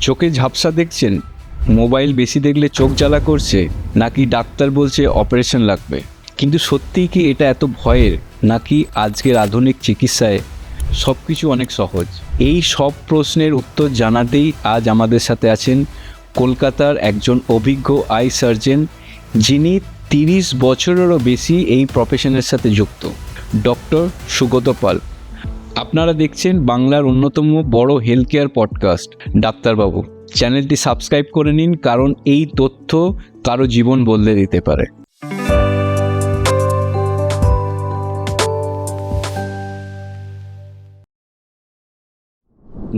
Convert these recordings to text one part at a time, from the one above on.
চোখে ঝাপসা দেখছেন, মোবাইল বেশি দেখলে চোখ জ্বালা করছে, নাকি ডাক্তার বলছে অপারেশন লাগবে? কিন্তু সত্যিই কি এটা এত ভয়ের, নাকি আজকের আধুনিক চিকিৎসায় সব কিছু অনেক সহজ? এই সব প্রশ্নের উত্তর জানাতেই আজ আমাদের সাথে আছেন কলকাতার একজন অভিজ্ঞ আই সার্জন, যিনি 30 বছরেরও বেশি এই প্রফেশনের সাথে যুক্ত, ডক্টর সুগত পাল। আপনারা দেখছেন বাংলার অন্যতম বড় হেলথ কেয়ার পডকাস্ট ডাক্তারবাবু। চ্যানেলটি সাবস্ক্রাইব করে নিন, কারণ এই তথ্য কারো জীবন বদলে দিতে পারে।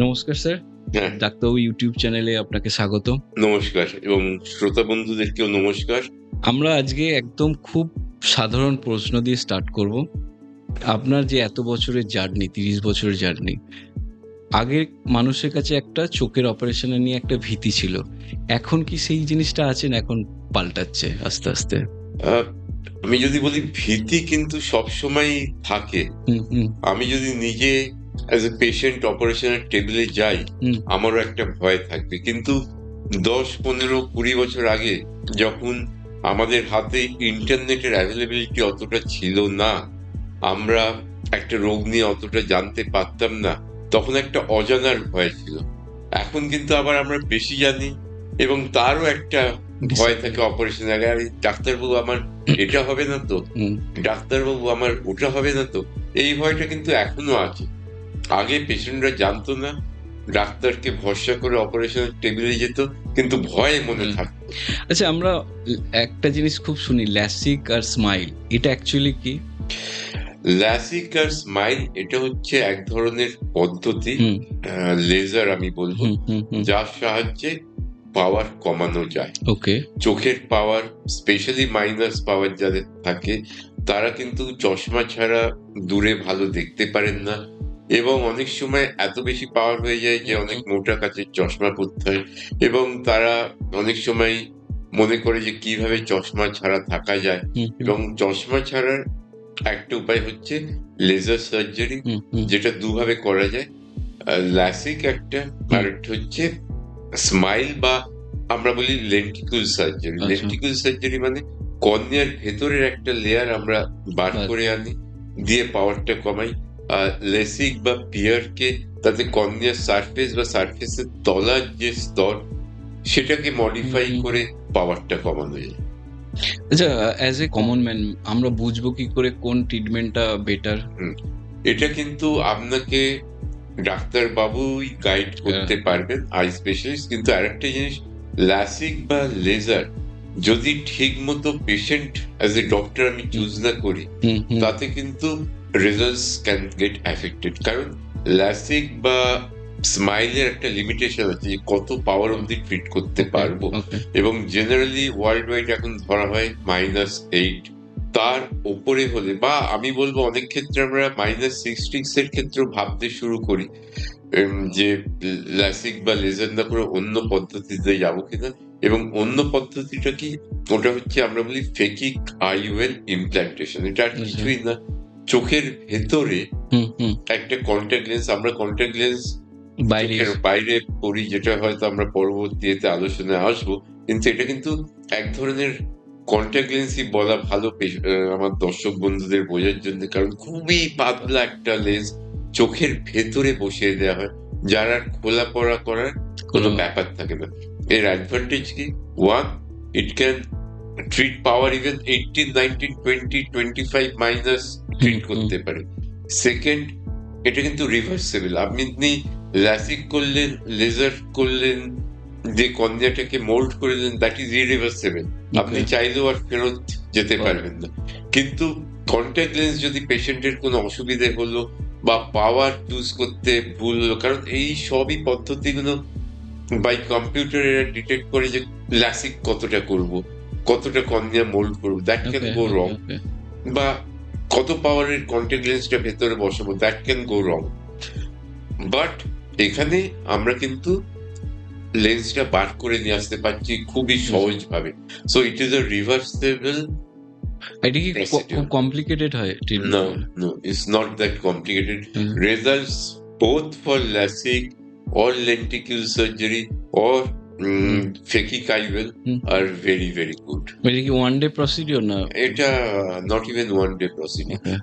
নমস্কার স্যার, হ্যাঁ, ডাক্তারবাবু ইউটিউব চ্যানেলে আপনাকে স্বাগত। নমস্কার এবং শ্রোতা বন্ধুদেরকেও নমস্কার। আমরা আজকে একদম খুব সাধারণ প্রশ্ন দিয়ে স্টার্ট করব। আপনার যে এত বছরের জার্নি, 30 বছরের জার্নি, আগে মানুষের কাছে একটা চোখের অপারেশনের নিয়ে একটা ভীতি ছিল, এখন কি সেই জিনিসটা আছেন? এখন পাল্টাচ্ছে আস্তে আস্তে। আমি যদি বলি ভীতি কিন্তু সবসময় থাকে। আমি যদি নিজে অ্যাজ এ পেশেন্ট অপারেশনের টেবিলে যাই, আমারও একটা ভয় থাকবে। কিন্তু 10, 15, 20 বছর আগে যখন আমাদের হাতে ইন্টারনেটের অ্যাভেলেবিলিটি অতটা ছিল না, আমরা একটা রোগ নিয়ে অতটা জানতে পারতাম না, তখন একটা অজানার ভয় ছিল। এখন কিন্তু আবার আমরা বেশি জানি এবং তারও একটা ভয় থাকে অপারেশন আগে। আরে ডাক্তারবাবু আমার এটা হবে না তো, ডাক্তারবাবু আমার ওটা হবে না তো, এই ভয়টা কিন্তু এখনো আছে। আগে পেশেন্টরা জানতো না, ডাক্তারকে ভরসা করে অপারেশনের টেবিলে যেত, কিন্তু ভয়ে মনে থাকতো। আচ্ছা, আমরা একটা জিনিস খুব শুনি, ল্যাসিক আর স্মাইল, এটা অ্যাকচুয়ালি কি? ল্যাসিক আর স্মাইল এটা হচ্ছে এক ধরনের পদ্ধতি, লেজার আমি বলবো, যার সাহায্যে পাওয়ার কমানো যায়। ওকে। চোখের পাওয়ার, স্পেশালি মাইনাস পাওয়ার যাদের থাকে, তারা কিন্তু চশমা ছাড়া দূরে ভালো দেখতে পারেন না, এবং অনেক সময় এত বেশি পাওয়ার হয়ে যায় যে অনেক মোটা কাচের চশমা পরতে হয়, এবং তারা অনেক সময় মনে করে যে কিভাবে চশমা ছাড়া থাকা যায়। এবং চশমা ছাড়ার একটা উপায় হচ্ছে লেজার সার্জারি, যেটা দুভাবে করা যায়। ল্যাসিক একটা, আর একটা হচ্ছে স্মাইল বা আমরা বলি লেন্টিকুল সার্জারি। লেন্টিকুল সার্জারি মানে কর্নিয়ার ভেতরের একটা লেয়ার আমরা বার করে আনি, দিয়ে পাওয়ারটা কমাই। আর লেসিক বা পিয়ারকে তাতে কর্নিয়ার সারফেস বা সারফেসের তলার যে স্তর, সেটাকে মডিফাই করে পাওয়ারটা কমানো যায়। আচ্ছা, অ্যাজ এ কমন ম্যান আমরা বুঝবো কি করে কোন ট্রিটমেন্টটা বেটার? এটা কিন্তু আপনাকে ডাক্তার বাবুই গাইড করতে পারবেন, আই স্পেশালিস্ট। কিন্তু আরেকটা জিনিস, ল্যাসিক বা লেজার যদি ঠিক মতো পেশেন্ট অ্যাজ এ ডক্টর আমি চুজ না করি, তাতে কিন্তু রেজাল্টস ক্যান গেট অ্যাফেক্টেড। কারণ ল্যাসিক বা স্মাইলের একটা লিমিটেশন আছে, কত পাওয়ার অবধি ট্রিট করতে পারবো, এবং জেনারেলি ওয়ার্ল্ড ওয়াইড এখন ধরা হয় -8। তার ওপরে হলে, বা আমি বলবো অনেক ক্ষেত্রে আমরা -6 এর ক্ষেত্রেও ভাবতে শুরু করি যে ল্যাসিক বা লেজার না করে অন্য পদ্ধতিতে যাবো কিনা। এবং অন্য পদ্ধতিটা কি, ওটা হচ্ছে আমরা বলি ফেকিক আইওএল ইমপ্ল্যান্টেশন। এটা আর কিছুই না, চোখের ভেতরে একটা কন্ট্যাক্ট লেন্স, আমরা কন্ট্যাক্ট লেন্স বাইরে পরি, যেটা হয়তো আমরা পরবর্তীতে আলোচনায় আসবো, কিন্তু এটা কিন্তু এক ধরনের কন্ট্যাক্ট লেন্সই বলা ভালো আমার দর্শক বন্ধুদের বোঝার জন্য। কারণ খুবই পাতলা একটা লেন্স চোখের ভেতরে বসিয়ে দেওয়া হয়, যার আর খোলা পড়া করার কোনো ব্যাপার থাকে না। এর অ্যাডভান্টেজ কি? 1, it can treat power even 18, 19, 20, 25 minus treat করতে পারে। সেকেন্ড, এটা কিন্তু রিভার্সেবল। আপনি ল্যাসিক করলেন, লেজার করলেন, যে কর্নিয়াটাকে মোল্ড করে দিলেন, দ্যাট ইজ ইরিভার্সেবল। আপনি চাইলেও আর ফেরত যেতে পারবেন না। কিন্তু কন্ট্যাক্ট লেন্স যদি পেশেন্টের কোনো অসুবিধে হলো বা পাওয়ার চুজ করতে ভুল হলো, কারণ এই সবই পদ্ধতিগুলো বাই কম্পিউটার ডিটেক্ট করে যে ল্যাসিক কতটা করব, কতটা কর্নিয়া মোল্ড করবো, দ্যাট ক্যান গো রং। বা কত পাওয়ারের কন্ট্যাক্ট লেন্সটা ভেতরে বসাবো, that can go wrong. But এখানে আমরা কিন্তু লেন্সটা বার করে নিয়ে আসতে পারছি খুবই সহজ ভাবে। So it is a reversible. এটা কি খুব কমপ্লিকেটেড হয়? No, it's not that complicated. Results both for LASIK or lenticle surgery or Fekikaibel are very, very good. এটা কি ওয়ান ডে প্রসিডিওর না? এটা not even one day procedure, Okay.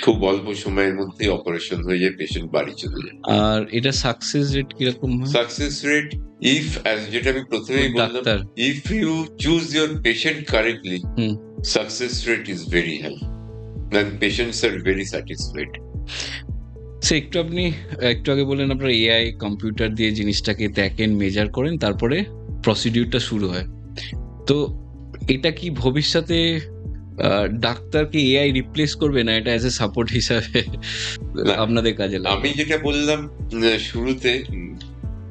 খুব অল্প সময়ের মধ্যে অপারেশন হয়ে যায়, পেশেন্ট বাড়ি চলে যায়। আর এটা সাকসেস রেট কিরকম হয়? সাকসেস রেট, ইফ অ্যাজ যেটা আমি প্রথমেই বললাম, doctor if you choose your patient correctly, hmm. success rate is very high and patients are very satisfied. সে একটু আগে বললেন আপনার এআই কম্পিউটার দিয়ে জিনিসটাকে দেখেন, মেজার করেন, তারপরে প্রসিডিউরটা শুরু হয়। তো এটা কি ভবিষ্যতে ডাক্তারকে এআই রিপ্লেস করবে, না এটা অ্যাজ এ সাপোর্ট হিসাবে না, আপনাদের কাজে লাগবে? আমি যেটা বললাম শুরুতে,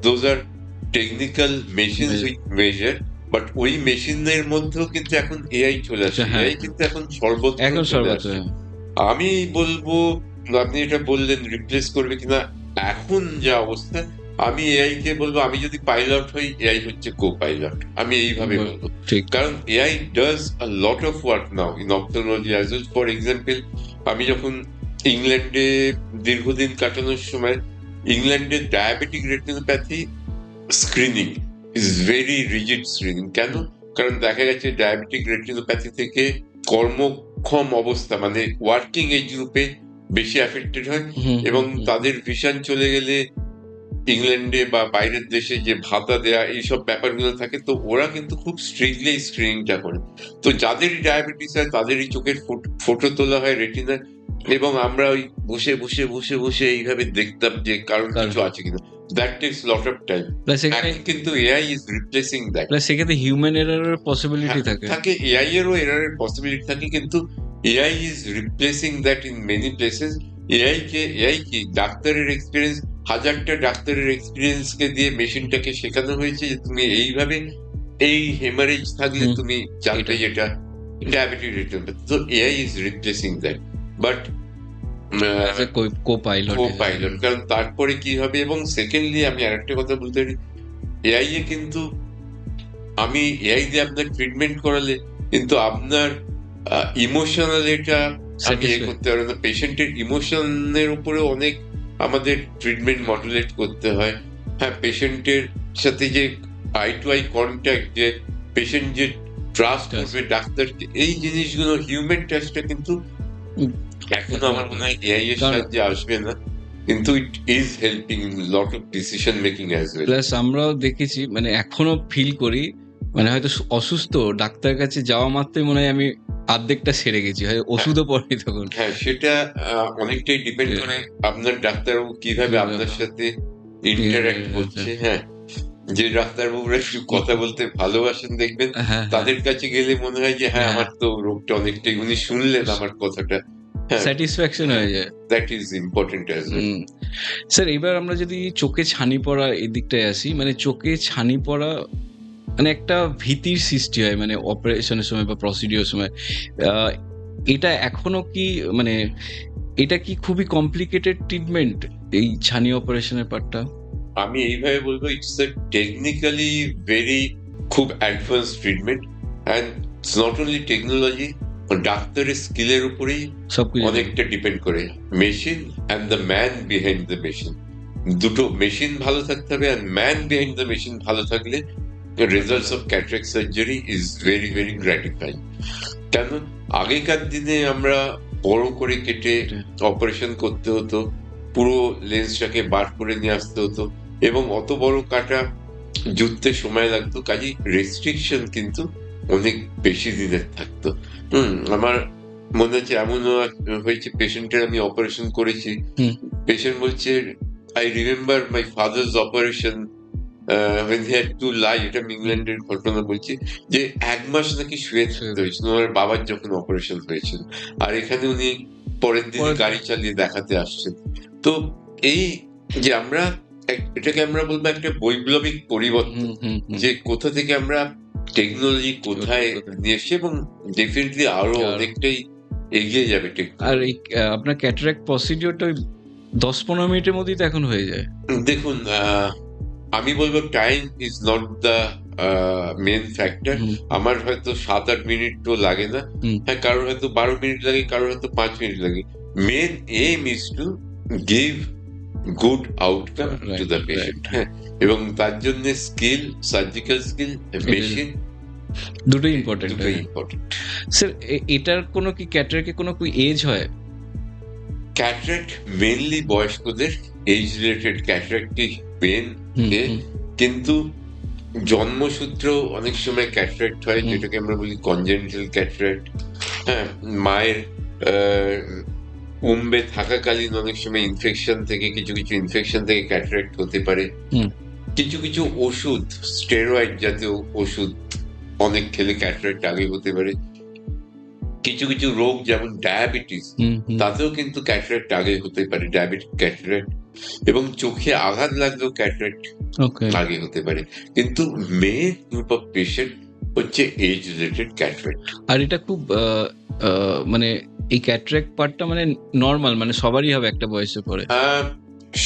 those are technical machines Measure. which measure, but ওই মেশিনের মধ্যেও কিন্তু এখন এআই চলে আসে। হ্যাঁ। এআই কিন্তু এখন সর্বত্র এখন চলে সর্বত্র আসে। আমি বলবো, আপনি এটা বললেন রিপ্লেস করবে কিনা, এখন যা অবস্থা, আমি এআই কে বলবো, আমি যদি পাইলট হই, এআই হচ্ছে কো পাইলট, আমি এইভাবে বলবো। ঠিক। কারণ AI does a lot of work now in ophthalmology as well. For example, আমি যখন ইংল্যান্ডে দীর্ঘদিন কাটানোর সময়, ইংল্যান্ডে diabetic retinopathy screening is very rigid screening. কেন? কারণ দেখা গেছে ডায়াবেটিক রেটিনোপ্যাথি থেকে কর্মক্ষম অবস্থা, মানে ওয়ার্কিং এজ গ্রুপে বেশি অ্যাফেক্টেড হয়, এবং তাদের ভিশন চলে গেলে ইংল্যান্ডে বা বাইরের দেশে যে ভাতা দেয়া এইসব ব্যাপারগুলো থাকে, তো ওরা কিন্তু খুব স্ট্রিক্টলি স্ক্রিনিংটা করে। তো যাদেরই ডায়াবেটিস হয় তাদেরই চোখের ফটো তোলা হয় রেটিনার, এবং আমরা ওই বসে বসে বসে বসে এইভাবে দেখতাম যে কারণ কিছু আছে কিনা। That tax lot of time. এখন কিন্তু এআই ইজ রিপ্লেসিং দ্যাট। সেক্ষেত্রে হিউম্যান এররের পসিবিলিটি থাকে। এআই এরও এররের পসিবিলিটি থাকে, কিন্তু AI is replacing that in many places. AI কি ডাক্তারের এক্সপিরিয়েন্স, হাজারটা ডাক্তারের এক্সপিরিয়েন্স কে দিয়ে মেশিনটাকে শেখানো হয়েছে যে তুমি এইভাবে, এই হেমারেজ থাকলে তুমি জানবে যেটা ডায়াবেটিক রেটিনোপ্যাথি। তো AI is replacing that, but co-pilot. কারণ তারপরে কি হবে, এবং সেকেন্ডলি আমি আরেকটা কথা বলতে পারি, এআই এ কিন্তু আমি এআই দিয়ে আপনার ট্রিটমেন্ট করালে কিন্তু আপনার ইমোশনাল এটা আমি করতে পারবো না। পেশেন্টের ইমোশনের উপরে অনেক আমাদের ট্রিটমেন্ট মডুলেট করতে হয়। হ্যাঁ, পেশেন্টের সাথে যে আই টু আই কন্ট্যাক্ট, যে পেশেন্ট যে ট্রাস্ট করবে ডাক্তারকে, এই জিনিসগুলো হিউম্যান টাচটা কিন্তু এখনো আমার মনে হয় এআই এর সাহায্যে আসবে না, কিন্তু it is helping in lot of decision making as well. Plus আমরাও দেখেছি, মানে এখনো ফিল করি, মানে হয়তো অসুস্থ ডাক্তার কাছে যাওয়া মাত্রই মনে হয় আমি অর্ধেকটা সেরে গেছি, হয় ওষুধও পড়ি তখন। হ্যাঁ, সেটা অনেকটাই ডিপেন্ড করে আপনার ডাক্তারবাবু কিভাবে আপনার সাথে ইন্টারঅ্যাক্ট করছে। হ্যাঁ, যে ডাক্তারবাবুরা একটু কথা বলতে ভালোবাসেন দেখবেন, তাদের কাছে গেলে মনে হয় যে হ্যাঁ, আমার তো রোগটা অনেকটাই, উনি শুনলেন আমার কথাটা, স্যাটিসফ্যাকশন হয়ে যায়। That is important as well. Sir, এবার আমরা যদি চোখে ছানি পড়া এই দিকটায় আসি, মানে চোখে ছানি পড়া মানে একটা ভীতির সৃষ্টি হয়, মানে অপারেশনের সময় বা প্রসিডিওর সময়। এটা এখনো কি, মানে এটা কি খুবই কমপ্লিকেটেড ট্রিটমেন্ট, এই ছানি অপারেশনের পার্টটা? আমি এইভাবে বলবো, ইটস আ টেকনিক্যালি ভেরি খুব advance treatment, and it's not only technology, ডাক্তারের স্কিলের উপরেই অনেকটা ডিপেন্ড করে। Machine and the man behind the machine, দুটো মেশিন ভালো থাকতে হবে, and man behind the machine ভালো থাকলে results of cataract surgery is very very gratifying. কেন, আগেকার দিনে আমরা বড় করে কেটে অপারেশন করতে হতো, পুরো লেন্সটাকে বার করে নিয়ে আসতে হতো, এবং অত বড় কাটা জুততে সময় লাগতো, কাজেই রেস্ট্রিকশন কিন্তু অনেক বেশি দিনের থাকতো। আমার মনে হচ্ছে এমনও হয়েছে, পেশেন্টের আমি অপারেশন করেছি, পেশেন্ট বলছে, I remember my father's operation when he had to lie, এটা আমি ইংল্যান্ডের ঘটনা বলছি, যে 1 মাস নাকি শুয়ে থাকতে হয়েছিল আমার বাবার যখন অপারেশন হয়েছিল, আর এখানে উনি পরের দিন গাড়ি চালিয়ে দেখাতে আসছেন। তো এই যে আমরা এটাকে আমরা বলবো একটা বৈপ্লবিক পরিবর্তন, যে কোথা থেকে আমরা টেকনোলজি কোথায় নিয়ে এসছি, এবং ডেফিনেটলি আরো অনেকটাই এগিয়ে যাবে টেকনোলজি। আর এই আপনার ক্যাটারাক্ট প্রসিডিওরটা 10-15 মিনিটের মধ্যেই তো এখন হয়ে যায়। দেখুন, আমি বলবো time is not the main factor. আমার হয়তো 7-8 মিনিট তো লাগে না, হ্যাঁ, কারোর হয়তো 12 মিনিট লাগে, কারোর হয়তো 5 মিনিট লাগে। Main aim is to give good outcome to the Right, patient. হ্যাঁ, এবং তার জন্য স্কিল, সার্জিক্যাল স্কিল, মেশিন দুটোই ইম্পর্টেন্ট। দুটোই ইম্পর্টেন্ট। স্যার এটার কোনো কি ক্যাটারাক্টের কোনো কি এজ হয়? ক্যাটারাক্ট মেনলি বয়স্কদের, এজ রিলেটেড ক্যাটারাক্টই মেন, কিন্তু জন্মসূত্র অনেক সময় ক্যাটারাক্ট হয়, যেটাকে আমরা বলি কনজেনিটাল ক্যাটারাক্ট। হ্যাঁ, মায়ের উম্বে থাকাকালীন অনেক সময় ইনফেকশন থেকে, কিছু কিছু ইনফেকশন থেকে ক্যাটারাক্ট হতে পারে। কিছু কিছু ওষুধ, স্টেরয়েড জাতীয় ওষুধ অনেক খেলে ক্যাটারাক্ট আগে হতে পারে। কিছু কিছু রোগ যেমন ডায়াবেটিস, তাতেও কিন্তু ক্যাটারাক্ট আগে হতে পারে, ডায়াবেটিক ক্যাটারাক্ট। এবং চোখে আঘাত লাগলেও ক্যাটারাক্ট আগে হতে পারে। কিন্তু মেন গ্রুপ অফ পেশেন্ট হচ্ছে এজ রিলেটেড ক্যাটারাক্ট। আর এটা খুব মানে এই ক্যাটারাক্ট পার্টটা মানে নর্মাল, মানে সবারই হবে একটা বয়সের পরে?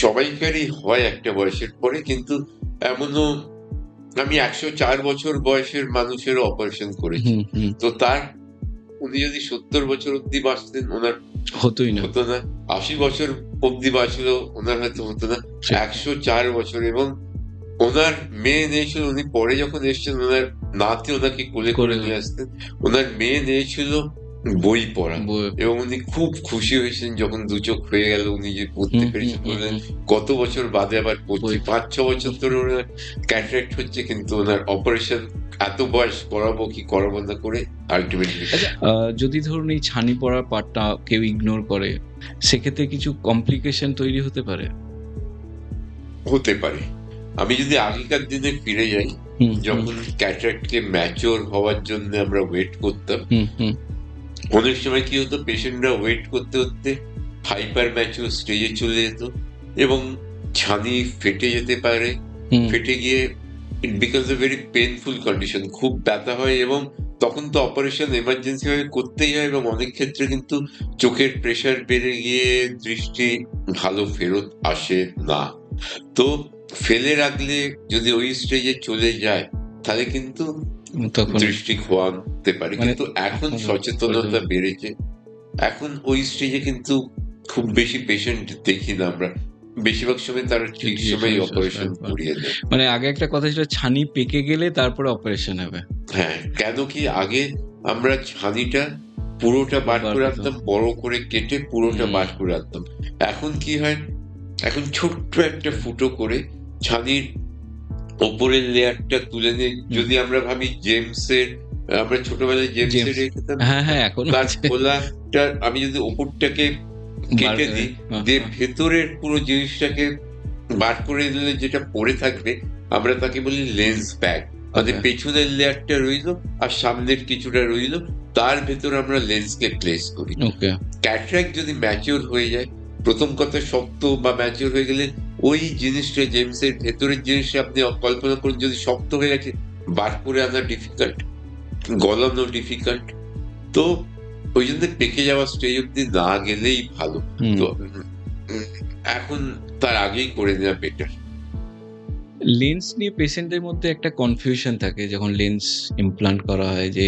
সবাইকারই হয় একটা বয়সের পরে, কিন্তু এমনও আমি 104 বছর বয়সের মানুষের অপারেশন করেছি। তো তার উনি যদি 70 বছর অব্দি বাঁচতেন, ওনার হতোই না, হতো না। 80 বছর অব্দি বাঁচলেও ওনার হয়তো হতো না। 104 বছর, এবং ওনার মেয়ে নিয়েছিল, উনি পরে যখন এসছেন ওনার নাতি ওনাকে কোলে করে নিয়ে আসতেন। ওনার মেয়ে নিয়েছিল বই পড়া, এবং উনি খুব খুশি হয়েছেন যখন দু চোখ হয়ে গেল, উনি যে পড়তে পেরেছেন। বললেন কত বছর বাদে আবার পড়ছি, 5-6 বছর ধরে ওনার ক্যাটারাক্ট হচ্ছে, কিন্তু ওনার অপারেশন এত বয়স করাবো কি করাবো না করে আলটিমেটলি। যদি ধরুন এই ছানি পড়ার পার্টটা কেউ ইগনোর করে, সেক্ষেত্রে কিছু কমপ্লিকেশন তৈরি হতে পারে? হতে পারে। আমি যদি আগেকার দিনে ফিরে যাই, যখন ক্যাটারাক্টকে ম্যাচিওর হওয়ার জন্য আমরা ওয়েট করতাম, অনেক সময় কি হতো, পেশেন্টরা ওয়েট করতে করতে হাইপার ম্যাচিওর স্টেজে চলে যেত, এবং ছানি ফেটে যেতে পারে। ফেটে গিয়ে it becomes a very painful condition, খুব ব্যথা হয়, এবং তখন তো অপারেশন এমার্জেন্সি ভাবে করতেই হয়, এবং অনেক ক্ষেত্রে কিন্তু চোখের প্রেশার বেড়ে গিয়ে দৃষ্টি ভালো ফেরত আসে না। তো ফেলে রাখলে যদি ওই স্টেজে চলে যায়, তাহলে কিন্তু দৃষ্টি খোয়াতে পারে। কিন্তু এখন সচেতনতা বেড়েছে, এখন ওই স্টেজে কিন্তু খুব বেশি পেশেন্ট দেখি না আমরা, বেশিরভাগ সময় তারা ঠিক সময় অপারেশন করিয়ে দেয়। মানে আগে একটা কথা ছিল, ছানি পেকে গেলে তারপরে অপারেশন হবে। হ্যাঁ, কেন কি আগে আমরা ছানিটা পুরোটা বার করে রাখতাম, বড় করে কেটে পুরোটা বার করে রাখতাম। এখন কি হয়, এখন ছোট্ট একটা ফুটো করে ছানির ওপরের লেয়ারটা তুলে নিয়ে, যদি আমরা ভাবি জেমসের, আমরা ছোটবেলায় জেমসের রেখেতাম, খোলাটা আমি যদি ওপরটাকে কেটে দিই, দিয়ে ভেতরের পুরো জিনিসটাকে বার করে দিলে যেটা পড়ে থাকবে, আমরা তাকে বলি লেন্স ব্যাগ। আমাদের পেছনের লেয়ারটা রইলো আর সামনের কিছুটা রইলো, তার ভেতর আমরা লেন্সকে প্লেস করি। ক্যাটারাক্ট যদি ম্যাচিওর হয়ে যায়, প্রথম কথা শক্ত বা ম্যাচিওর হয়ে গেলে ওই জিনিসটা, জেমসের ভেতরের জিনিসটা আপনি কল্পনা করুন, যদি শক্ত হয়ে গেছে, বার করে আনা ডিফিকাল্ট, গলানো ডিফিকাল্ট। তো ওই জন্য পেকে যাওয়া স্টেজ অব্দি না গেলেই ভালো। তো এখন তার আগেই করে নেওয়া বেটার। লেন্স নিয়ে পেশেন্টদের মধ্যে একটা কনফিউশন থাকে যখন লেন্স ইমপ্লান্ট করা হয়, যে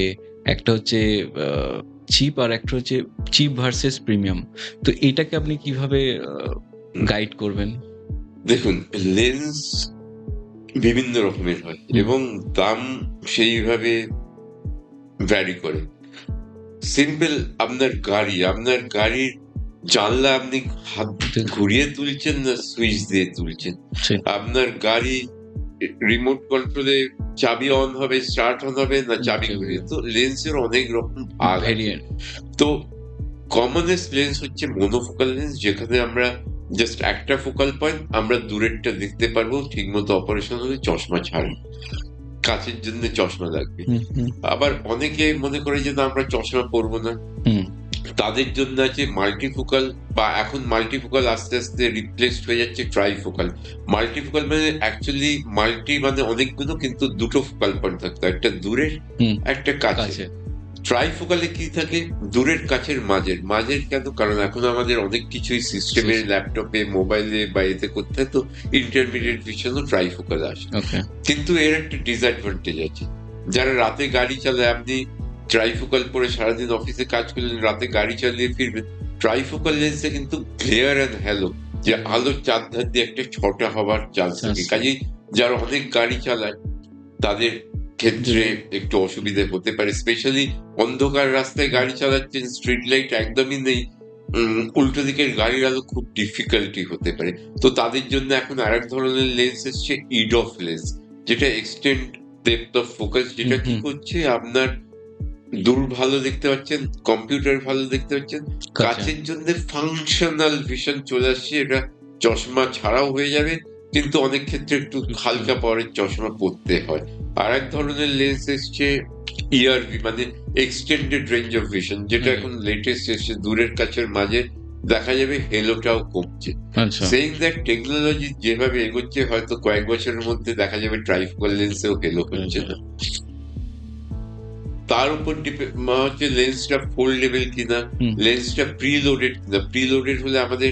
একটা হচ্ছে চিপ আর একটা হচ্ছে চিপ ভার্সেস প্রিমিয়াম। তো এটাকে আপনি কিভাবে গাইড করবেন? দেখুন, লেন্স বিভিন্ন রকমের হয় এবং দাম সেইভাবে ভ্যারি করে। সিম্পল, আপনার গাড়ির জানলা আপনি হাত ঘুরিয়ে তুলছেন না সুইচ দিয়ে তুলছেন, আপনার গাড়ি রিমোট কন্ট্রোলে চাবি অন হবে, স্টার্ট অন হবে না চাবি ঘুরিয়ে। তো লেন্সের অনেক রকম ভাগ আছে। তো কমনেস্ট লেন্স হচ্ছে মনোফোকাল লেন্স, যেখানে আমরা জাস্ট একটা ফোকাল পয়েন্ট, আমরা দূরেরটা দেখতে পারবো, ঠিক মতো অপারেশন হলে চশমা ছাড়ি, কাছের জন্য চশমা লাগবে। আবার অনেকে মনে করে যে আমরা চশমা পরবো না, তাদের জন্য আছে মাল্টিফোকাল, বা এখন মাল্টিফোকাল আস্তে আস্তে রিপ্লেসড হয়ে যাচ্ছে ট্রাইফোকাল। মাল্টিফোকাল মানে অ্যাকচুয়ালি মাল্টি মানে অনেকগুলো, কিন্তু দুটো ফোকাল পয়েন্ট থাকতো, একটা দূরের একটা কাছে। ট্রাইফোকালে কি থাকে, দূরের কাছের মাঝের কেন, কারণ এখন আমাদের অনেক কিছুই সিস্টেমে, ল্যাপটপে, মোবাইলে বা এতে করতে হয়, তো ইন্টারমিডিয়েট ভিশনও ট্রাইফোকাল আসে। কিন্তু এর একটা ডিসঅ্যাডভান্টেজ আছে, যারা রাতে গাড়ি চালায়, আপনি ট্রাইফোকাল পরে সারাদিন অফিসে কাজ করলেন, রাতে গাড়ি চালিয়ে ফিরবেন, ট্রাইফোকাল লেন্সে কিন্তু গ্লেয়ার অ্যান্ড হ্যালো যে আলোর চারধার দিয়ে একটা ছটা হওয়ার চান্স থাকে। কাজেই যারা অনেক গাড়ি চালায় তাদের ক্ষেত্রে একটু অসুবিধে হতে পারে, স্পেশালি অন্ধকার রাস্তায় গাড়ি চালাচ্ছেন, স্ট্রিট লাইট একদমই নেই, উল্টো দিকের গাড়ির আলো খুব ডিফিকাল্টি হতে পারে। তো তাদের জন্য এখন আরেক ধরনের লেন্স এসছে, ইডফ লেন্স, যেটা এক্সটেন্ড ডেপথ অফ ফোকাস, যেটা কি করছে আপনার দূর ভালো দেখতে পাচ্ছেন, কম্পিউটার ভালো দেখতে পাচ্ছেন, কাছের জন্য ফাংশনাল ভিশন চলে আসছে, এটা চশমা ছাড়াও হয়ে যাবে, কিন্তু অনেক ক্ষেত্রে একটু হালকা পাওয়ারের চশমা পরতে হয়। আর এক ধরনের লেন্স এসছে ইআরভি, মানে এক্সটেন্ডেড রেঞ্জ অফ ভিশন, যেটা এখন লেটেস্ট এসছে, দূরের কাছের মাঝে দেখা যাবে হেলোটাও কমছে। সেইং দ্যাট টেকনোলজি যেভাবে এগোচ্ছে, হয়তো কয়েক বছরের মধ্যে দেখা যাবে ট্রাইফোকাল লেন্সেও হেলো হচ্ছে না। তার উপর হচ্ছে লেন্সটা ফোল্ডেবল কিনা, লেন্সটা প্রিলোডেড কিনা। প্রিলোডেড হলে আমাদের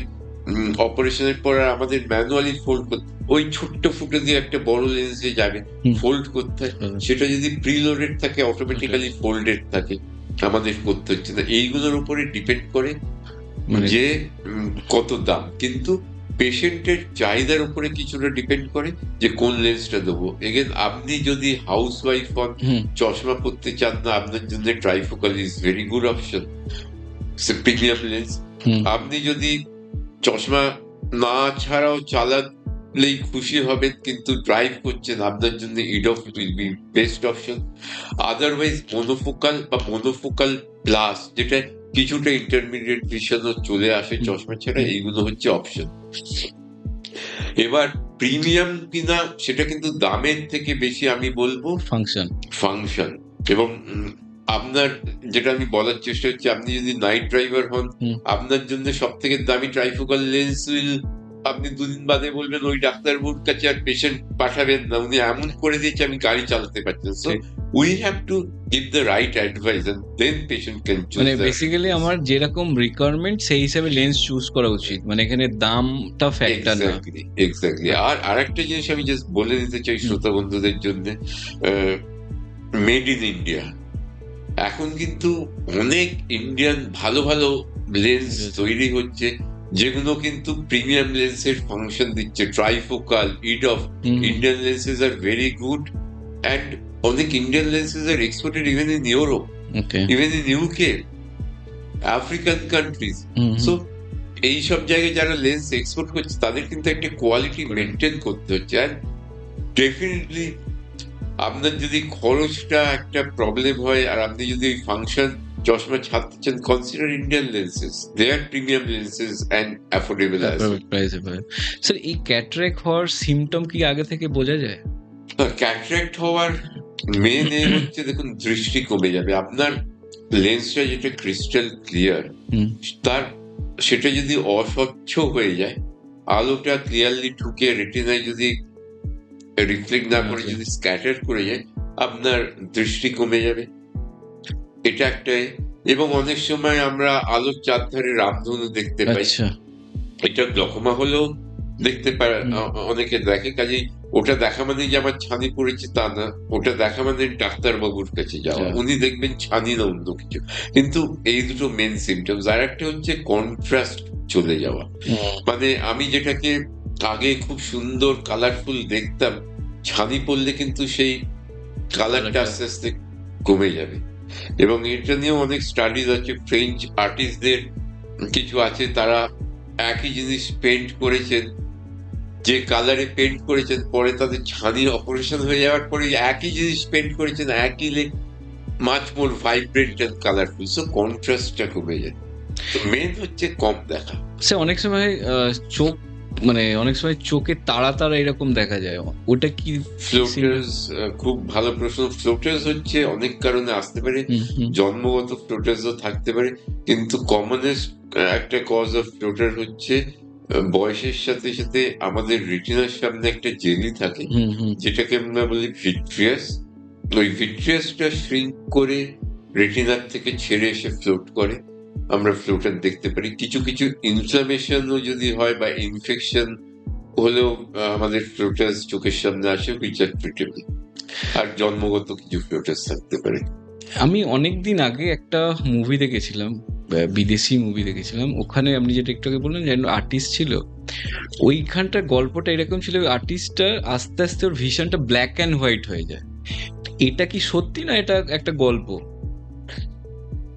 অপারেশনের পর আর আমাদের ম্যানুয়ালি ফোল্ড করতে, ওই ছোট্ট ফুটো দিয়ে একটা বড় লেন্সে যাবে, ফোল্ড করতে হয়। সেটা যদি প্রিলোডেড থাকে, অটোমেটিক্যালি ফোল্ডেড থাকে, আমাদের করতে হচ্ছে না। এইগুলোর উপরে ডিপেন্ড করে যে কত দাম, কিন্তু পেশেন্টের চাহিদার উপরে কিছুটা ডিপেন্ড করে যে কোন লেন্সটা দেবো। এগেন আপনি যদি হাউস ওয়াইফ হন, চশমা পরতে চান না, আপনার জন্য trifocal is very good option, premium lens. আপনি যদি চশমা না ছাড়াও চালালেই খুশি হবেন, কিন্তু ড্রাইভ করছেন, আপনার জন্য EDOF will be best option. Otherwise monofocal বা মোনোফোকাল প্লাস, যেটা কিছুটা ইন্টারমিডিয়েট ভিশনও চলে আসে চশমা ছাড়া, এইগুলো হচ্ছে অপশন। এবার প্রিমিয়াম কিনা, সেটা কিন্তু দামের থেকে বেশি আমি বলবো ফাংশন। এবং আপনার যেটা আমি বলার চেষ্টা হচ্ছে, আপনি যদি নাইট ড্রাইভার হন, আপনার জন্য সব থেকে দামি ট্রাইফোকাল লেন্স উইল, আপনি দুদিন বাদে বলবেন ওই ডাক্তারবাবুর কাছে আর পেশেন্ট পাঠাবেন না, উনি এমন করে দিয়েছে আমি গাড়ি চালাতে পারছি না। So we have to give the right advice and then patient can choose. মানে বেসিক্যালি আমার যেরকম রিকোয়ারমেন্ট সেই হিসাবে লেন্স চুজ করা উচিত, মানে এখানে দামটা ফ্যাক্টর না। এক্স্যাক্টলি। আর আরেকটা জিনিস আমি জাস্ট বলে দিতে চাই শ্রোতা বন্ধুদের জন্য, মেড ইন ইন্ডিয়া। এখন কিন্তু অনেক ইন্ডিয়ান ভালো ভালো লেন্স তৈরি হচ্ছে, যেগুলো কিন্তু প্রিমিয়াম লেন্সের ফাংশন দিচ্ছে। Trifocal, EDOF, Indian lenses are very good, and অনেক Indian lenses are exported even in Europe, even in UK, African countries. So এইসব জায়গায় যারা লেন্স এক্সপোর্ট করছে, তাদের কিন্তু একটা কোয়ালিটি মেনটেন করতে হচ্ছে। অ্যান্ড ডেফিনেটলি আপনার যদি খরচটা একটা প্রবলেম হয়, আর আপনি যদি ওই ফাংশন চশমা ছাড়তে চান, consider Indian lenses, they are premium lenses and affordable as well. Sir, এই ক্যাটারাক্ট হওয়ার সিমটম কি আগে থেকে বোঝা যায়? ক্যাটারাক্ট হওয়ার মেন এম হচ্ছে, দেখুন, দৃষ্টি কমে যাবে। আপনার লেন্সটা যেটা ক্রিস্টাল ক্লিয়ার, তার সেটা যদি অস্বচ্ছ হয়ে যায়, আলোটা ক্লিয়ারলি ঢুকে রেটিনায় যদি রিফ্লেক্ট না করে যদি স্ক্যাটার করে যায়, আপনার দৃষ্টি কমে যাবে। এটা একটা। এবং অনেক সময় আমরা আলোর চারধারে রামধনু দেখতে পাই, এটা গ্লকোমা হলেও দেখতে পারে, অনেকে দেখে। কাজেই ওটা দেখা মানে যে আমার ছানি পড়েছে তা না, ওটা দেখা মানে ডাক্তার বাবুর কাছে যাওয়া, উনি দেখবেন ছানি না অন্য কিছু। কিন্তু এই দুটো মেন সিমটমস। আর একটা হচ্ছে কন্ট্রাস্ট চলে যাওয়া, মানে আমি যেটাকে আগে খুব সুন্দর কালারফুল দেখতাম, ছানি পড়লে কিন্তু সেই কালারটা আস্তে আস্তে কমে যাবে। এবং এটা নিয়েও অনেক স্টাডিজ আছে। ফ্রেঞ্চ আর্টিস্টদের কিছু আছে, তারা একই জিনিস পেন্ট করেছেন, যে কালারে পেন্ট করেছেন, পরে তাদের ছানির অপারেশন হয়ে যাওয়ার পরে একই জিনিস পেন্ট করেছেন, একই much more vibrant and colourful. So কন্ট্রাস্টটা কমে যায়। তো মেন হচ্ছে কম দেখা। সে অনেক সময় চোখ, মানে অনেক সময় চোখে তারা তারা এরকম দেখা যায়, ওটা কি? ফ্লোটার্স, খুব ভালো প্রশ্ন। ফ্লোটার্স হচ্ছে অনেক কারণে আসতে পারে, জন্মগত ফ্লোটার্সও থাকতে পারে, কিন্তু কমনেস্ট একটা কজ অফ ফ্লোটার হচ্ছে বয়সের সাথে সাথে আমাদের রেটিনার সামনে একটা জেলি থাকে, যেটাকে আমরা বলি ভিট্রিয়াস। ওই ভিট্রিয়াসটা শ্রিঙ্ক করে রেটিনার থেকে ছেড়ে এসে ফ্লোট করে, আমরা ফ্লোটার দেখতে পারি। কিছু কিছু ইনফ্লামেশনও যদি হয় বা ইনফেকশন হলেও আমাদের ফ্লোটার্স চোখের সামনে আসে, which are treatable। আর জন্মগত কিছু ফ্লোটার্স থাকতে পারে। আমি অনেকদিন আগে একটা মুভি দেখেছিলাম, বিদেশি মুভি দেখেছিলাম, ওখানে আপনি যেটা একটু আগে বললেন যে আর্টিস্ট ছিল, ওইখানটার গল্পটা এরকম ছিল, আর্টিস্টটা আস্তে আস্তে ওর ভিশনটা ব্ল্যাক অ্যান্ড হোয়াইট হয়ে যায়। এটা কি সত্যি না এটা একটা গল্প?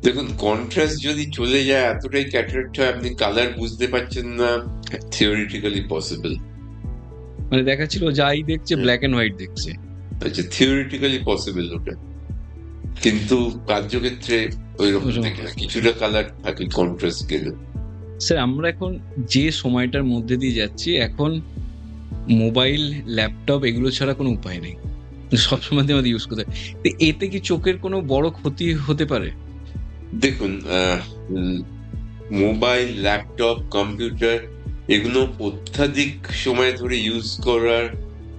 দেখুন, কন্ট্রাস্ট যদি চলে যায়, এতটাই ক্যাটারেক্ট হয়, আপনি কালার বুঝতে পারছেন না, থিওরিটিক্যালি পসিবল। মানে দেখাচ্ছিল যাই দেখছে ব্ল্যাক অ্যান্ড হোয়াইট দেখছে। আচ্ছা, থিওরিটিক্যালি পসিবল ওটা, কিন্তু কার্যক্ষেত্রে ওই রকম দেখে না, কিছুটা কালার থাকে কন্ট্রাস্ট গেলে। স্যার আমরা এখন যে সময়টার মধ্যে দিয়ে যাচ্ছি, এখন মোবাইল, ল্যাপটপ এগুলো ছাড়া কোনো উপায় নেই, সবসময় আমাদের ইউজ করতে হয়। তো এতে কি চোখের কোনো বড় ক্ষতি হতে পারে? দেখুন, মোবাইল, ল্যাপটপ, কম্পিউটার এগুলো অত্যাধিক সময় ধরে ইউজ করার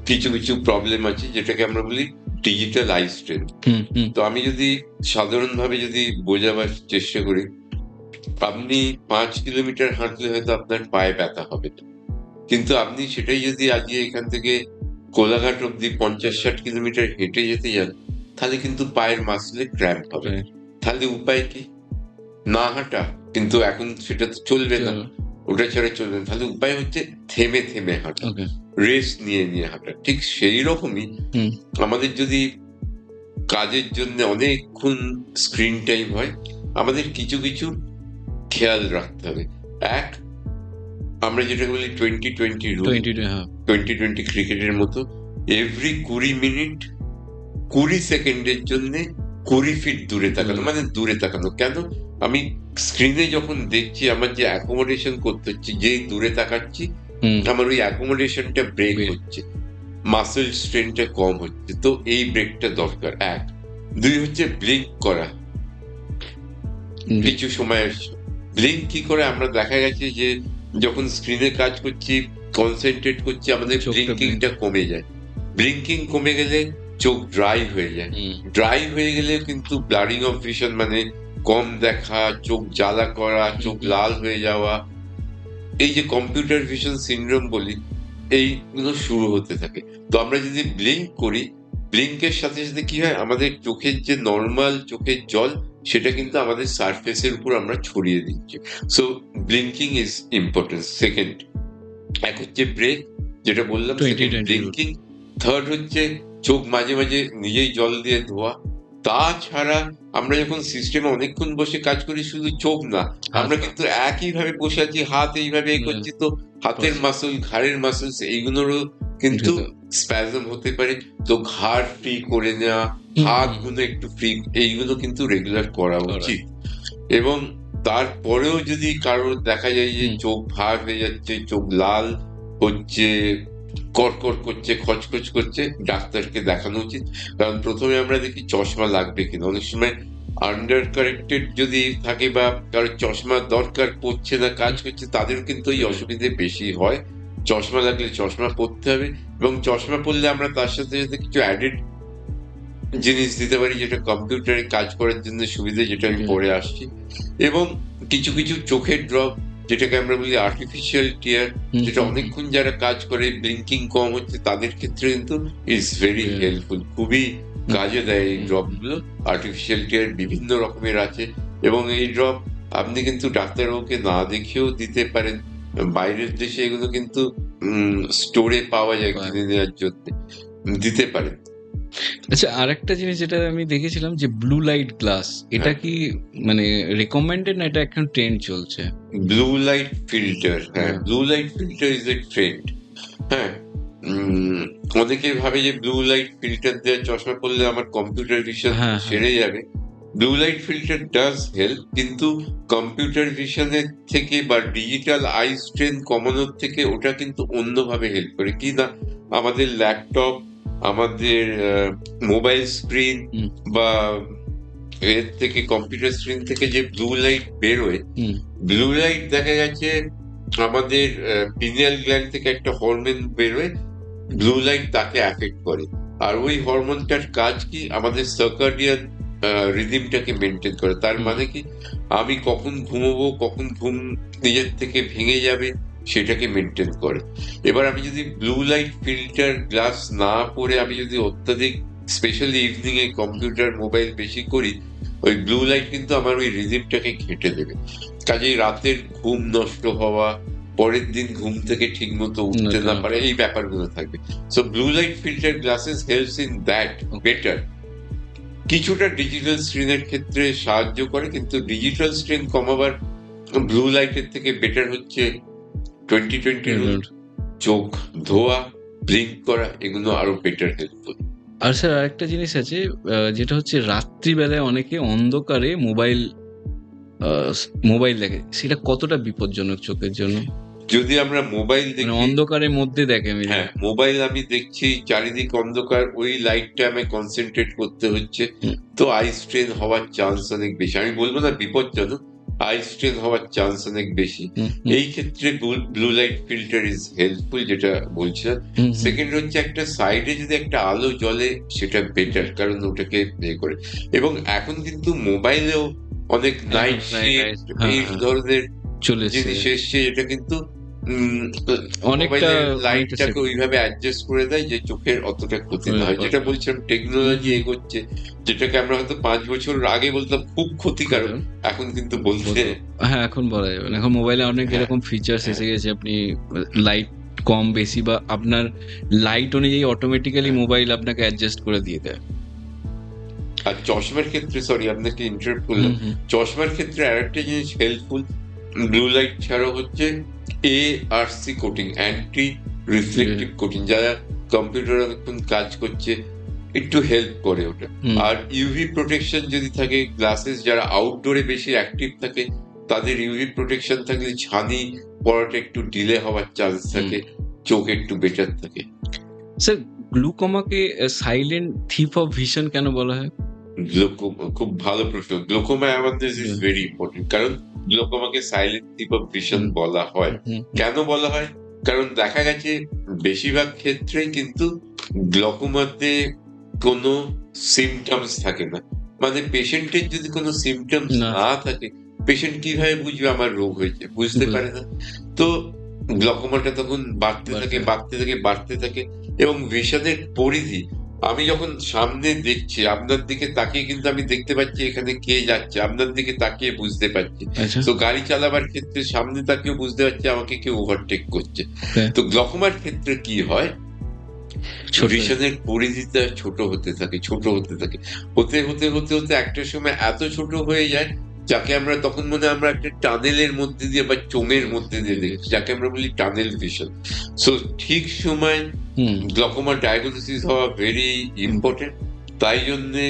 কিছু কিছু প্রবলেম আছে, যেটাকে আমরা বলি ডিজিটাল আই স্ট্রেন। তো আমি যদি সাধারণভাবে যদি বোঝাবার চেষ্টা করি, আপনি 5 কিলোমিটার হাঁটলে হয়তো আপনার পায়ে ব্যথা হবে না, কিন্তু আপনি সেটাই যদি আজকে এখান থেকে কোলাঘাট অব্দি 50-60 কিলোমিটার হেঁটে যেতে যান, তাহলে কিন্তু পায়ের মাসলে ক্র্যাম্প হবে। তাহলে উপায় কি? না হাঁটা, কিন্তু এখন সেটা তো চলবে না, ওটা ছাড়া চলবে না। তাহলে উপায় হচ্ছে থেমে থেমে হাঁটা, রেস্ট নিয়ে নিয়ে হাঁটা। ঠিক সেই রকমই আমাদের যদি কাজের জন্য অনেকক্ষণ স্ক্রিন টাইম হয়, আমাদের কিছু কিছু খেয়াল রাখতে হবে। এক, আমরা যেটা বলি 20-20 রুল, 20-20 ক্রিকেটের মতো, এভরি 20 মিনিট 20 সেকেন্ডের জন্য 20 ফিট দূরে তাকানো। মানে দূরে তাকানো কেন? আমি স্ক্রিনে যখন দেখছি, আমার যে অ্যাকোমোডেশন করতে হচ্ছে, যেই দূরে তাকাচ্ছি, আমার ওই অ্যাকোমোডেশনটা ব্রেক হচ্ছে, মাসেল স্ট্রেনটা কম হচ্ছে। তো এই ব্রেকটা দরকার। এক। দুই হচ্ছে ব্লিঙ্ক করা। কিছু সময় ব্লিঙ্ক কি করে, আমরা দেখা গেছে যে যখন স্ক্রিনে কাজ করছি, কনসেন্ট্রেট করছি, আমাদের ব্লিঙ্কিংটা কমে যায়। ব্লিঙ্কিং কমে গেলে চোখ ড্রাই হয়ে যায়। ড্রাই হয়ে গেলে কিন্তু ব্লারিং অফ ভিশন, মানে কম দেখা, চোখ জ্বালা করা, চোখ লাল হয়ে যাওয়া, এই যে কম্পিউটার ভিশন সিনড্রোম বলি, এইগুলো শুরু হতে থাকে। তো আমরা যদি ব্লিঙ্ক করি, ব্লিঙ্কের সাথে সাথে কি হয়, আমাদের চোখের যে নর্মাল চোখের জল, সেটা কিন্তু আমাদের সারফেসের উপর আমরা ছড়িয়ে দিচ্ছি। So blinking is important. Second, এক হচ্ছে ব্রেক, যেটা বললাম, ব্লিঙ্কিং। থার্ড হচ্ছে চোখ মাঝে মাঝে নিজেই জল দিয়ে ধোয়া। তাছাড়া আমরা যখন সিস্টেমে অনেকক্ষণ বসে কাজ করি, শুধু চোখ না, আমরা কিন্তু একইভাবে বসে আছি, হাত এইভাবে করছি, তো হাতের মাসল, ঘাড়ের মাসলস, এইগুলোরও কিন্তু স্প্যাজম হতে পারে। তো ঘাড় ফ্রি করে নেওয়া, হাতগুলো একটু ফ্রি, এইগুলো কিন্তু রেগুলার করা উচিত। এবং তারপরেও যদি কারোর দেখা যায় যে চোখ ভার হয়ে যাচ্ছে, চোখ লাল হচ্ছে, কড়কড় করছে, খচখচ করছে, ডাক্তারকে দেখানো উচিত। কারণ প্রথমে আমরা দেখি চশমা লাগবে কিনা। অনেক সময় আন্ডার কারেক্টেড যদি থাকে, বা কারোর চশমা দরকার, পড়ছে না, কাজ করছে, তাদের কিন্তু এই অসুবিধে বেশি হয়। চশমা লাগলে চশমা পরতে হবে, এবং চশমা পরলে আমরা তার সাথে সাথে কিছু অ্যাডেড জিনিস দিতে পারি, যেটা কম্পিউটারে কাজ করার জন্য সুবিধা, যেটা আমি পরে আসছি। এবং কিছু কিছু চোখের ড্রপ, যেটাকে আমরা বলি আর্টিফিশিয়াল টিয়ার, যেটা অনেকক্ষণ যারা কাজ করে, ব্লিঙ্কিং কম হচ্ছে, তাদের ক্ষেত্রে কিন্তু ইজ ভেরি হেল্পফুল, খুবই কাজে দেয় এই ড্রপগুলো। আর্টিফিশিয়াল টিয়ার বিভিন্ন রকমের আছে, এবং এই ড্রপ আপনি কিন্তু ডাক্তারবাবুকে না দেখেও দিতে পারেন। বাইরের দেশে এগুলো কিন্তু স্টোরে পাওয়া যায়, কিনে নেওয়ার জন্য দিতে পারেন। আচ্ছা, আরেকটা জিনিস যেটা আমি দেখেছিলাম, যে ব্লু লাইট গ্লাস, এটা কি মানে রেকমেন্ডেড না, এটা এখন ট্রেন্ড চলছে? ব্লু লাইট ফিল্টার, হ্যাঁ, blue light filter is a trend. হ্যাঁ, অনেকে ভাবে যে ব্লু লাইট ফিল্টার দেওয়া চশমা পড়লে আমার কম্পিউটার ভিশন সেরে যাবে। Blue light filter does help, কিন্তু কম্পিউটার ভিশনের থেকে বা ডিজিটাল আই স্ট্রেন কমানোর থেকে ওটা কিন্তু অন্যভাবে হেল্প করে। কি না, আমাদের ল্যাপটপ, আমাদের মোবাইল স্ক্রিন বা এর থেকে, কম্পিউটার স্ক্রিন থেকে যে ব্লু লাইট বেরোয়, ব্লু লাইট দেখা গেছে আমাদের পিনিয়াল গ্ল্যান্ড থেকে একটা হরমোন বেরোয়, ব্লু লাইট তাকে অ্যাফেক্ট করে। আর ওই হরমোনটার কাজ কি, আমাদের সার্কাডিয়ান রিদিমটাকে মেনটেন করে। তার মানে কি, আমি কখন ঘুমোবো, কখন ঘুম নিজের থেকে ভেঙে যাবে, সেটাকে মেনটেন করে। এবার আমি যদি ব্লু লাইট ফিল্টার গ্লাস না পরে আমি যদি অত্যাধিক, specially evening a computer mobile বেশি করি, ওই ব্লু লাইট কিন্তু আমার ওই রিজিমটাকে ঘেঁটে দেবে। কাজেই রাতের ঘুম নষ্ট হওয়া, পরের দিন ঘুম থেকে ঠিক মতো উঠতে না পারে, এই ব্যাপারগুলো থাকবে। So blue light filter glasses helps in that better. কিছুটা ডিজিটাল স্ক্রিনের ক্ষেত্রে সাহায্য করে, কিন্তু ডিজিটাল স্ক্রিন কমাবার ব্লু লাইটের থেকে বেটার হচ্ছে 20-20 রুল, চোখ ধোয়া, ব্লিঙ্ক করা, এগুলো আরো বেটার হেল্পফুল। আর স্যার আরেকটা জিনিস আছে, যেটা হচ্ছে রাত্রিবেলায় অনেকে অন্ধকারে মোবাইল দেখে, সেটা কতটা বিপজ্জনক চোখের জন্য? যদি আমরা মোবাইল মানে দেখি, অন্ধকারের মধ্যে দেখে আমি, হ্যাঁ মোবাইল আমি দেখছি, চারিদিক অন্ধকার, ওই লাইটটা আমি কনসেন্ট্রেট করতে হচ্ছে, তো আই স্ট্রেন হওয়ার চান্স অনেক বেশি। আমি বলবো না বিপজ্জনক, আই স্ট্রেন হওয়ার চান্স অনেক বেশি। এই ক্ষেত্রে blue light filter is helpful, যেটা বলছিলাম। সেকেন্ড হচ্ছে একটা সাইডে যদি একটা আলো জ্বলে, সেটা বেটার, কারণ ওটাকে করে। এবং এখন কিন্তু মোবাইলেও অনেক নাইট শেড, এই ধরনের জিনিস এসছে, যেটা কিন্তু অনেকটা লাইটটাকে ওইভাবে অ্যাডজাস্ট করে দেয় যে চোখের অতটা ক্ষতি না হয়। যেটা বলছিলাম, টেকনোলজি এগোচ্ছে, যেটাকে আমরা হয়তো 5 বছর আগে বলতাম খুব ক্ষতিকারক, এখন কিন্তু বলতে, হ্যাঁ এখন বলা যাবে না। এখন মোবাইলে অনেক এরকম ফিচার্স এসে গেছে, আপনি লাইট কম বেশি বা আপনার লাইট অনুযায়ী অটোমেটিক্যালি মোবাইল আপনাকে অ্যাডজাস্ট করে দিয়ে দেয়। আর চশমার ক্ষেত্রে, সরি আপনাকে ইন্টারাপ্ট করলাম, চশমার ক্ষেত্রে আরেকটা জিনিস হেল্পফুল ব্লু লাইট ছাড়াও হচ্ছে ARC coating, anti reflective coating. যারা কম্পিউটার অনেকক্ষণ কাজ করছে, একটু হেল্প করে ওটা। আর ইউভি প্রোটেকশন যদি থাকে, গ্লাসেস যারা আউটডোরে বেশি অ্যাক্টিভ থাকে, তাদের ইউভি প্রোটেকশন থাকলে ছানি পড়াটা একটু ডিলে হওয়ার চান্স থাকে, চোখ একটু বেটার থাকে। স্যার গ্লুকোমাকে সাইলেন্ট থিপ অফ ভিশন কেন বলা হয়? খুব ভালো প্রশ্ন। গ্লোকোমা অ্যাওয়ারনেস ইজ ভেরি ইম্পর্টেন্ট, কারণ গ্লোকোমাকে সাইলেন্ট থিপ অফ ভিশন বলা হয়। কেন বলা হয়? কারণ দেখা গেছে বেশিরভাগ ক্ষেত্রেই কিন্তু গ্লোকোমাতে কোনো সিমটমস থাকে না। মানে পেশেন্টের যদি কোনো সিমটমস না থাকে, পেশেন্ট কিভাবে বুঝবে আমার রোগ হয়েছে? বুঝতে পারে না। তো গ্লোকোমাটা তখন বাড়তে থাকে, এবং ভিশনের পরিধি, আমি যখন সামনে দেখছি আপনার দিকে তাকিয়ে, কিন্তু আমি দেখতে পাচ্ছি এখানে কে যাচ্ছে, আপনার দিকে তাকিয়ে বুঝতে পারছি। তো গাড়ি চালাবার ক্ষেত্রে সামনে তাকিয়ে বুঝতে পারছি আমাকে কেউ ওভারটেক করছে। তো গ্লোকোমার ক্ষেত্রে কি হয়, ভিশনের পরিধিটা ছোট হতে থাকে, হতে একটা সময় এত ছোট হয়ে যায়, যাকে আমরা তখন আমরা একটা টানেলের মধ্যে দিয়ে বা চোঙের মধ্যে দিয়ে দেখি, যাকে আমরা বলি টানেল ভিশন। সো ঠিক সময় গ্লোকোমা ডায়াগনোসিস হওয়া ভেরি ইম্পর্টেন্ট। তাই জন্যে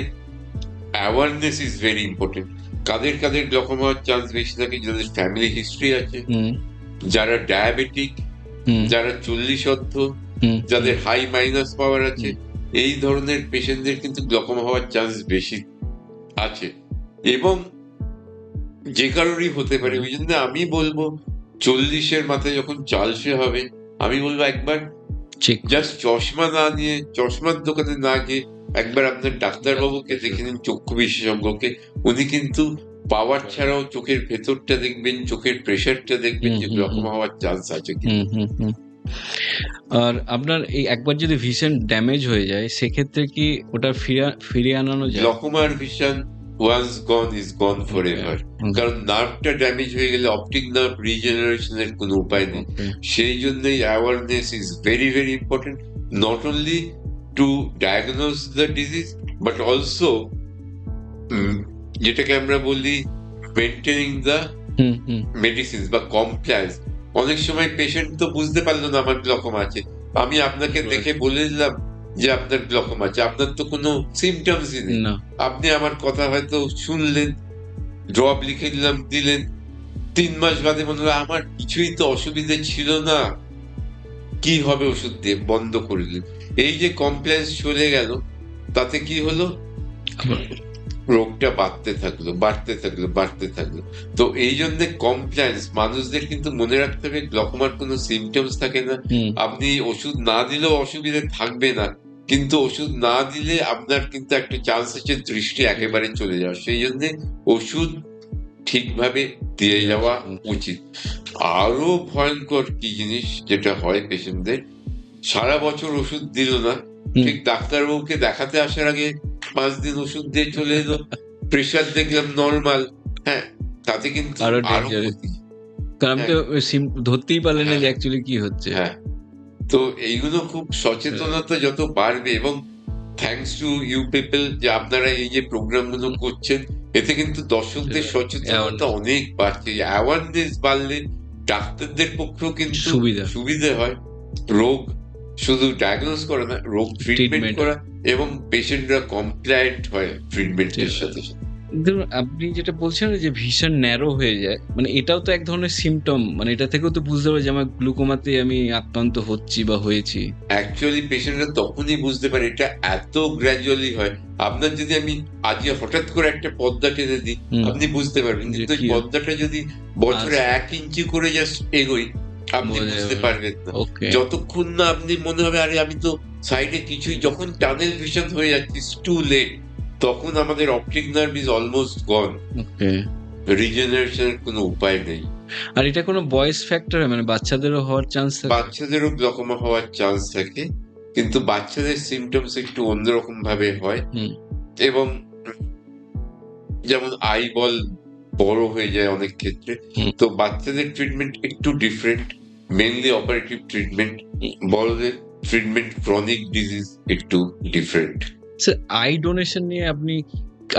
অ্যাওয়ারনেস ইজ ভেরি ইম্পর্টেন্ট। কাদের গ্লোকোমা হওয়ার চান্স বেশি থাকে? যাদের ফ্যামিলি হিস্ট্রি আছে, যারা ডায়াবেটিক, যারা 40 অর্ধ, যাদের হাই মাইনাস পাওয়ার আছে, এই ধরনের পেশেন্টদের কিন্তু গ্লোকোমা হওয়ার চান্স বেশি আছে, এবং যে কারোরই হতে পারে। ওই জন্য আমি বলবো 40-এর মাথায় যখন চালসে হবে, আমি বলবো একবার জাস্ট চশমা না নিয়ে, চশমার দোকানে না গিয়ে, একবার আপনার ডাক্তারবাবুকে দেখে নিন, চক্ষু বিশেষজ্ঞকে। উনি কিন্তু পাওয়ার ছাড়াও চোখের ভেতরটা দেখবেন, চোখের প্রেশারটা দেখবেন, যে গ্লোকোমা হওয়ার চান্স আছে কি। আর আপনার এই একবার যদি ভিশন ড্যামেজ হয়ে যায়, সেক্ষেত্রে কি ওটা ফিরিয়ে আনানো যায়? গ্লোকোমার vision once gone is gone forever, কারণ নার্ভটা ড্যামেজ হয়ে গেলে অপটিক নার্ভ রিজেনারেশনের কোনো উপায় নেই। সেই জন্যই awareness is very very important, not only to diagnose the disease, but also যেটাকে আমরা বলি মেনটেনিং দ্য মেডিসিন বা কমপ্লায়েন্স। অনেক সময় পেশেন্ট তো বুঝতে পারলো না আমার গ্লোকোমা আছে, আমি আপনাকে দেখে বলে দিলাম যে আপনার গ্লোকোমা আছে, আপনার তো কোনো সিমটমসই নেই। আপনি আমার কথা হয়তো শুনলেন, ড্রপ লিখে দিলেন, 3 মাস বাদে মনে হলো আমার কিছুই তো অসুবিধা ছিল না, কি হবে ওষুধ দিয়ে, বন্ধ করে দিলেন। এই যে কমপ্লেন্স চলে গেল, তাতে কি হলো, রোগটা বাড়তে থাকলো। তো এই জন্য কমপ্লায়েন্স, মানুষদের কিন্তু মনে রাখতে হবে গ্লোকোমার কোনো সিমটমস থাকে না। আপনি ওষুধ না দিলেও অসুবিধা থাকবে না, কিন্তু ওষুধ না দিলে আপনার কিন্তু একটা চান্স আছে দৃষ্টি একেবারে চলে যাওয়া। সেই জন্য ওষুধ ঠিকভাবে দিয়ে যাওয়া উচিত। আরো ভয়ঙ্কর কি জিনিস যেটা হয় পেশেন্টদের, সারা বছর ওষুধ দিল না, ঠিক ডাক্তারবাবুকে দেখাতে আসার আগে 5 দিন ওষুধ দিয়ে চলে এলো, প্রেশার দেখলাম নর্মাল, হ্যাঁ, তাতে কিন্তু আরো আরো dangerous। ক্ষতি। কারণ আমি তো ধরতেই পারলেন না যে হ্যাঁ। অ্যাকচুয়ালি কি হচ্ছে। হ্যাঁ, তো এইগুলো খুব সচেতনতা যত বাড়বে, এবং থ্যাঙ্কস টু ইউ পিপল যে আপনারা এই যে প্রোগ্রামগুলো করছেন, এতে কিন্তু দর্শকদের সচেতনতা Awareness। অনেক বাড়ছে। অ্যাওয়ারনেস বাড়লে ডাক্তারদের পক্ষেও কিন্তু সুবিধা। সুবিধে হয়। রোগ শুধু ডায়াগনোজ করা না, রোগ ট্রিটমেন্ট Treatment। করা, এবং পেশেন্টরা কমপ্লায়েন্ট হয় ট্রিটমেন্টের সাথে সাথে। ধরুন আপনি যেটা বলছেন যে ভিশন ন্যারো হয়ে যায়, মানে এটাও তো এক ধরনের সিম্পটম, মানে এটা থেকেও তো বুঝতে পারে যে আমার গ্লুকোমাতে আমি আক্রান্ত হচ্ছি বা হয়েছি। অ্যাকচুয়ালি পেশেন্টরা তখনই বুঝতে পারে এটা এত গ্র্যাজুয়ালি হয়। আপনার যদি আমি আজকে হঠাৎ করে একটা পর্দা টেনে দিই, আপনি বুঝতে পারবেন, যে কিন্তু ওই কি পর্দাটা যদি বছরে 1 ইঞ্চি করে জাস্ট এগোই, আপনি বোঝা বুঝতে যাবে। পারবেন না। ওকে। যতক্ষণ না আপনি মনে হবে আরে আমি তো সাইডে কিছুই, যখন টানেল ভিশন হয়ে যাচ্ছে, ইটস টু লেট, তখন আমাদের অপটিক নার্ভ ইজ অলমোস্ট গন। ওকে। রিজেনারেশনের কোনো উপায় নেই। আর এটা কোনো বয়স ফ্যাক্টর, মানে বাচ্চাদেরও হওয়ার চান্স থাকে? বাচ্চাদেরও গ্লকোমা হওয়ার চান্স থাকে, কিন্তু বাচ্চাদের সিমটমস একটু অন্যরকম ভাবে হয়। এবং যেমন আই বল বড় হয়ে যায় অনেক ক্ষেত্রে, তো বাচ্চাদের ট্রিটমেন্ট একটু ডিফারেন্ট, মেনলি অপারেটিভ ট্রিটমেন্ট। বড়দের ট্রিটমেন্ট ক্রনিক ডিজিজ একটু ডিফারেন্ট। স্যার আই ডোনেশন নিয়ে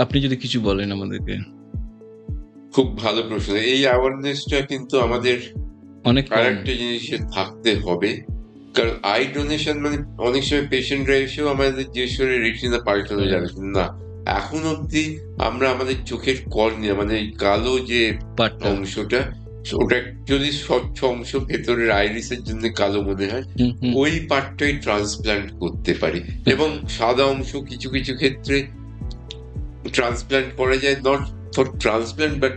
আপনি যদি কিছু বলেন আমাদেরকে। খুব ভালো প্রশ্ন। এই অ্যাওয়ারনেসটা কিন্তু আমাদের অনেক কম। আরেকটা জিনিসে থাকতে হবে, কারণ আই ডোনেশন মানে অনেক সময় পেশেন্টরা এসেও আমাদের জিজ্ঞেস করে রেটিনা পাল্টানো যাবে না। এখন অব্দি আমরা আমাদের চোখের কর্নিয়া, মানে এই কালো যে পাটটা। অংশটা, ওটা যদি স্বচ্ছ অংশ ভেতরের আইরিসের জন্য কালো মনে হয়, ওই পার্টটাই ট্রান্সপ্লান্ট করতে পারি। এবং সাদা অংশ কিছু কিছু ক্ষেত্রে ট্রান্সপ্লান্ট করা যায়, নট ফর ট্রান্সপ্লান্ট বাট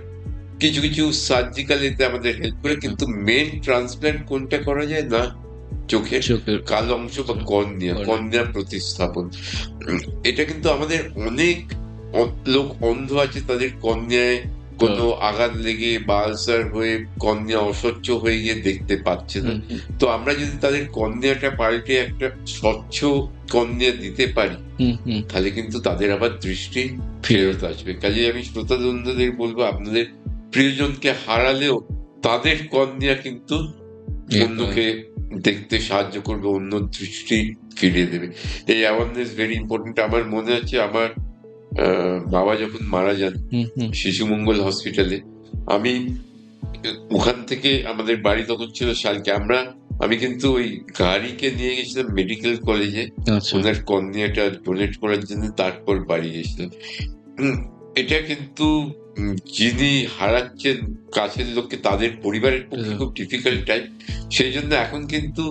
কিছু কিছু সার্জিক্যাল এতে আমাদের হেল্প করে। কিন্তু মেন ট্রান্সপ্লান্ট কোনটা করা যায় না, চোখের কালো অংশ বা কর্নিয়া প্রতিস্থাপন। এটা কিন্তু আমাদের অনেক লোক অন্ধ আছে, তাদের কর্নিয়ায় কোনো আঘাত লেগে বা আলসার হয়ে কর্নিয়া অস্বচ্ছ হয়ে গিয়ে দেখতে পাচ্ছে না। তো আমরা যদি তাদের কর্নিয়াটা পাল্টে একটা স্বচ্ছ কর্নিয়া দিতে পারি, তাহলে কিন্তু তাদের আবার দৃষ্টি ফেরত আসবে। কাজে আমি শ্রোতাবন্ধুদের বলবো, আপনাদের প্রিয়জনকে হারালেও তাদের কর্নিয়া কিন্তু অন্যকে দেখতে সাহায্য করবে, অন্য দৃষ্টি ফিরিয়ে দেবে। এই অ্যাওয়ারনেস ভেরি ইম্পর্টেন্ট। আমার মনে আছে আমার বাবা যখন মারা যান শিশু মঙ্গল হসপিটালে, আমি ওখান থেকে, আমাদের বাড়ি তখন ছিল শালকে, আমি কিন্তু ওই গাড়িকে নিয়ে গেছিলাম মেডিকেল কলেজে ওনার কর্নিয়াটা ডোনেট করার জন্য, তারপর বাড়ি গেছিলাম। এটা কিন্তু যিনি হারাচ্ছেন কাছের লোককে, তাদের পরিবারের পক্ষে খুব ডিফিকাল্ট টাইম। সেই জন্য এখন কিন্তু